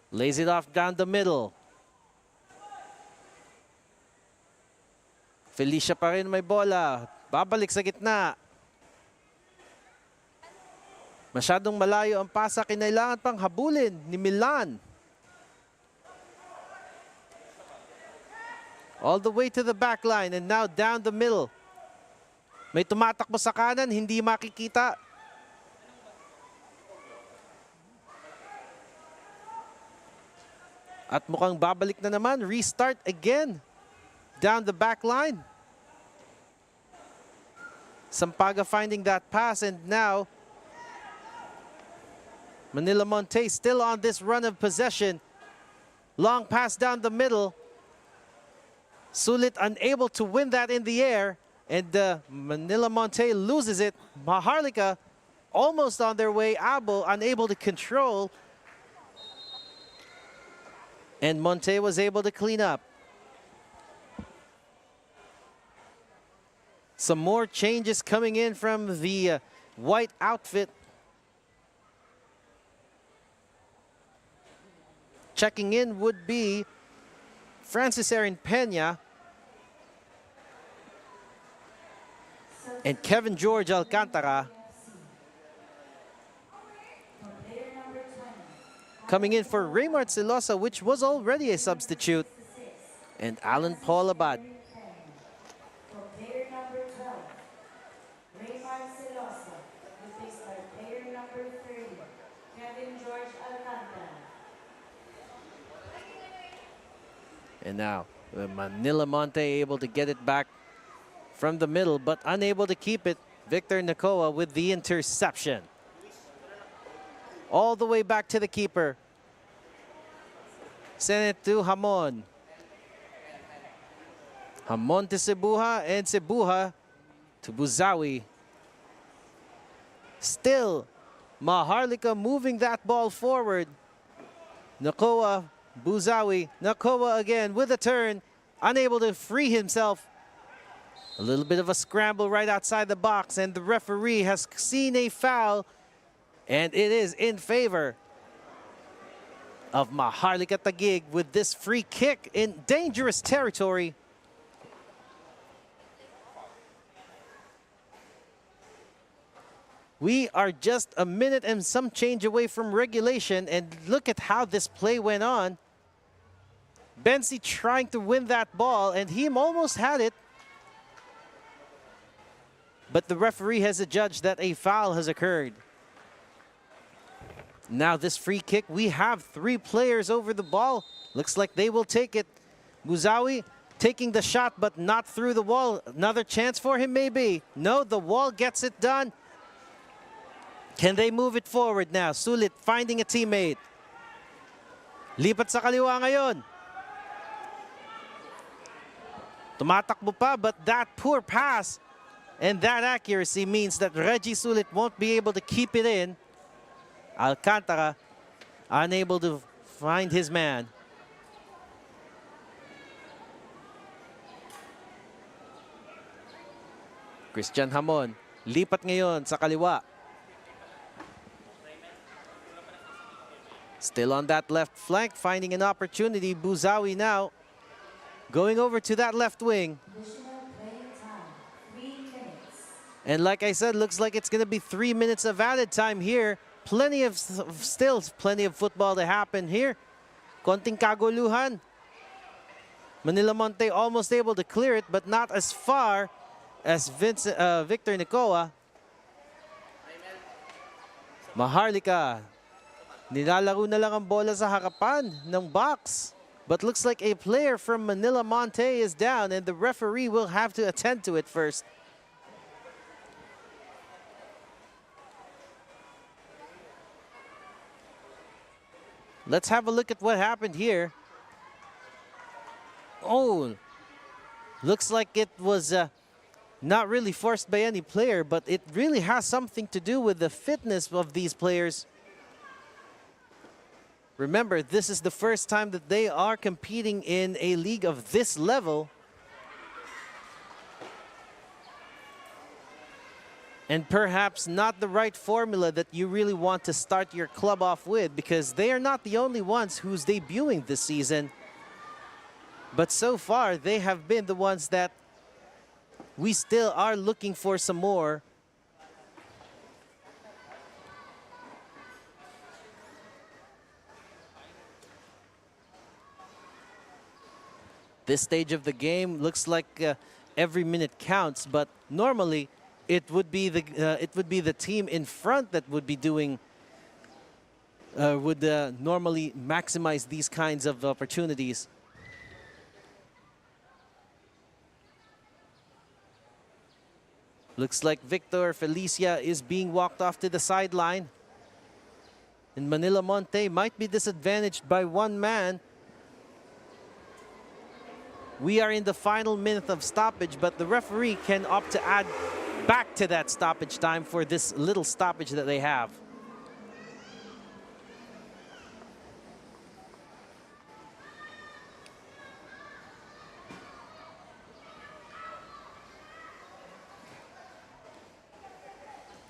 Lays it off down the middle. Felicia pa rin may bola. Babalik sa gitna. Masyadong malayo ang pasa, kinailangan pang habulin ni Milan. All the way to the back line and now down the middle. May tumatakbo sa kanan, hindi makikita. At mukhang babalik na naman, restart again. Down the back line. Sampaga finding that pass, and now Manila Montet still on this run of possession. Long pass down the middle. Sulit unable to win that in the air, and Manila Montet loses it. Maharlika almost on their way. Abo unable to control, and Montet was able to clean up. Some more changes coming in from the white outfit. Checking in would be Francis Erin Peña and Kevin George Alcantara. Coming in for Raymart Silosa, which was already a substitute, and Alan Paul Abad. And now Manila Montet able to get it back from the middle, but unable to keep it. Victor Nakoa with the interception. All the way back to the keeper. Send it to Hamon. Hamon to Cebuha, and Cebuha to Buzawi. Still, Maharlika moving that ball forward. Nakoa, Buzawi, Nakoa again with a turn, unable to free himself. A little bit of a scramble right outside the box, and the referee has seen a foul, and it is in favor of Maharlika Taguig with this free kick in dangerous territory. We are just a minute and some change away from regulation, and look at how this play went on. Bensi trying to win that ball, and he almost had it. But the referee has adjudged that a foul has occurred. Now this free kick, we have 3 players over the ball. Looks like they will take it. Buzawi taking the shot, but not through the wall. Another chance for him maybe. No, the wall gets it done. Can they move it forward now? Sulit finding a teammate. Lipat sa kaliwa ngayon. Tumatakbo pa, but that poor pass and that accuracy means that Reggie Sulit won't be able to keep it in. Alcantara unable to find his man. Christian Hamon, lipat ngayon sa kaliwa. Still on that left flank, finding an opportunity. Buzawi now going over to that left wing. And like I said, looks like it's going to be 3 minutes of added time here. Still plenty of football to happen here. Konting kaguluhan. Manila Montet almost able to clear it, but not as far as Victor Nakoa. Maharlika, nilalaro na lang ang bola sa harapan ng box. But looks like a player from Manila Montet is down, and the referee will have to attend to it first. Let's have a look at what happened here. Oh, looks like it was not really forced by any player, but it really has something to do with the fitness of these players. Remember, this is the first time that they are competing in a league of this level. And perhaps not the right formula that you really want to start your club off with, because they are not the only ones who's debuting this season. But so far, they have been the ones that we still are looking for some more. This stage of the game looks like every minute counts, but normally it would be the team in front that would be doing normally maximize these kinds of opportunities. Looks like Victor Felicia is being walked off to the sideline. And Manila Montet might be disadvantaged by one man. We are in the final minute of stoppage, but the referee can opt to add back to that stoppage time for this little stoppage that they have.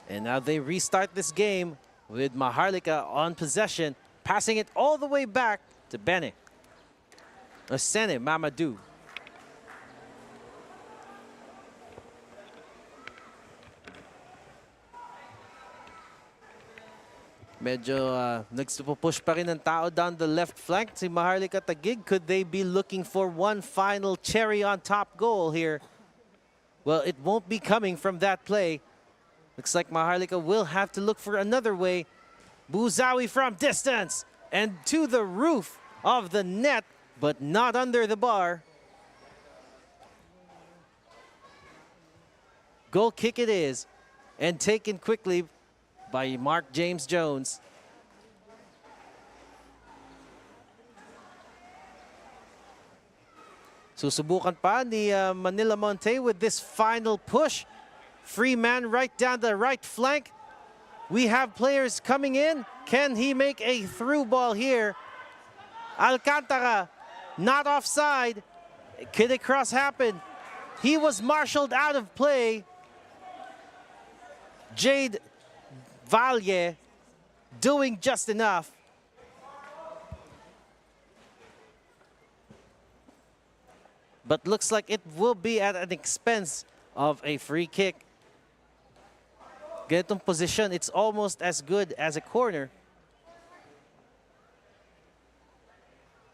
And now they restart this game with Maharlika on possession, passing it all the way back to Bene. Sene Mamadou. Medyo nagpupush pa rin ng tao down the left flank si Maharlika Taguig. Could they be looking for one final cherry on top goal here? Well, it won't be coming from that play. Looks like Maharlika will have to look for another way. Buzawi from distance and to the roof of the net, but not under the bar. Goal kick it is, and taken quickly by Mark James Jones. Susubukan pa ni Manila Montet with this final push. Free man right down the right flank. We have players coming in. Can he make a through ball here? Alcantara, not offside. Could a cross happen? He was marshaled out of play. Jade Valle doing just enough. But looks like it will be at an expense of a free kick. Ganitong position, it's almost as good as a corner.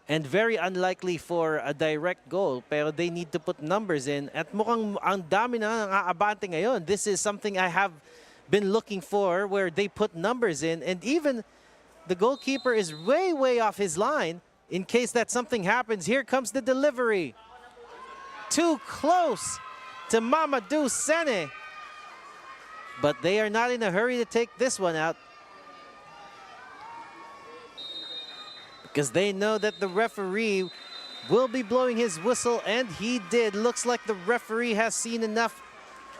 And very unlikely for a direct goal, pero they need to put numbers in. At mukhang ang dami na aabante ngayon. This is something I have been looking for, where they put numbers in, and even the goalkeeper is way, way off his line in case that something happens. Here comes the delivery. Too close to Mamadou Sene. But they are not in a hurry to take this one out, because they know that the referee will be blowing his whistle, and he did. Looks like the referee has seen enough.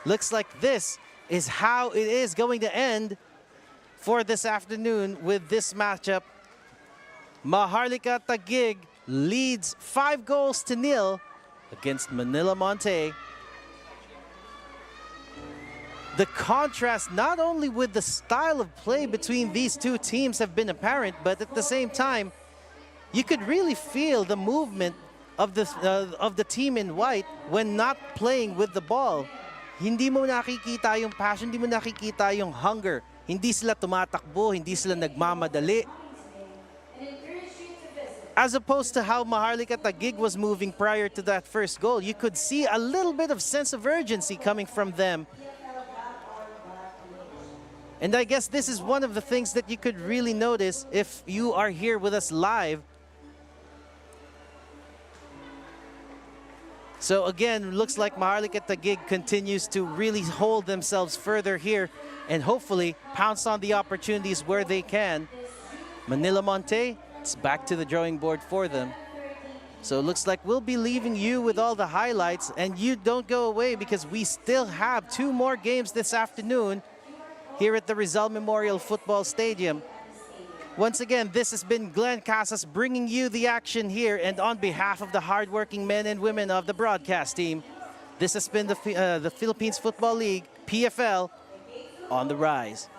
Looks like this is how it is going to end for this afternoon with this matchup. Maharlika Taguig leads 5-0 against Manila Montet. The contrast not only with the style of play between these two teams have been apparent, but at the same time, you could really feel the movement of the team in white when not playing with the ball. Hindi mo nakikita yung passion, hindi mo nakikita yung hunger. Hindi sila tumatakbo, hindi sila nagmamadali. As opposed to how Maharlika Taguig was moving prior to that first goal, you could see a little bit of sense of urgency coming from them. And I guess this is one of the things that you could really notice if you are here with us live. So again, looks like Maharlika Taguig continues to really hold themselves further here and hopefully pounce on the opportunities where they can. Manila Montet, it's back to the drawing board for them. So it looks like we'll be leaving you with all the highlights, and you don't go away because we still have 2 more games this afternoon here at the Rizal Memorial Football Stadium. Once again, this has been Glenn Casas bringing you the action here, and on behalf of the hardworking men and women of the broadcast team, this has been the Philippines Football League, PFL, on the rise.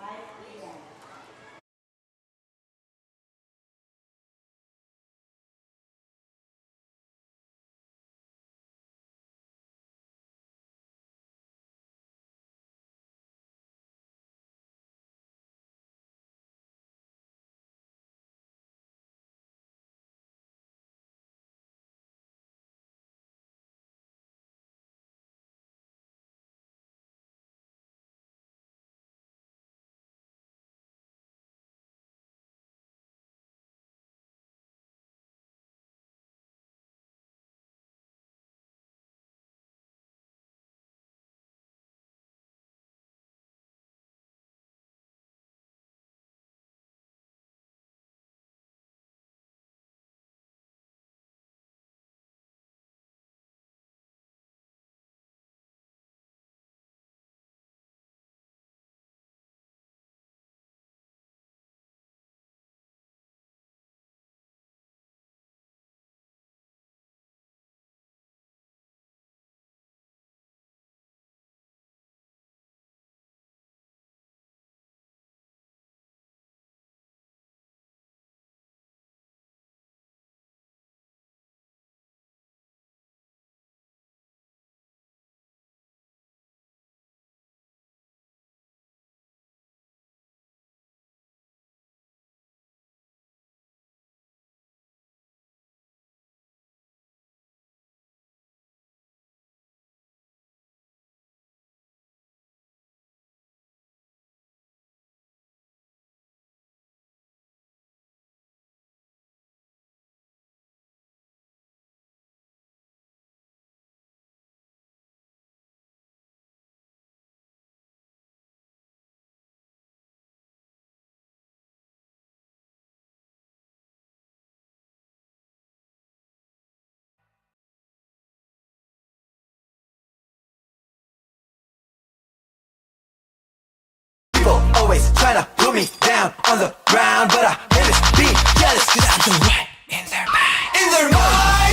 People always try to put me down on the ground, but I never be jealous, cause I'm the right in their mind. In their mind!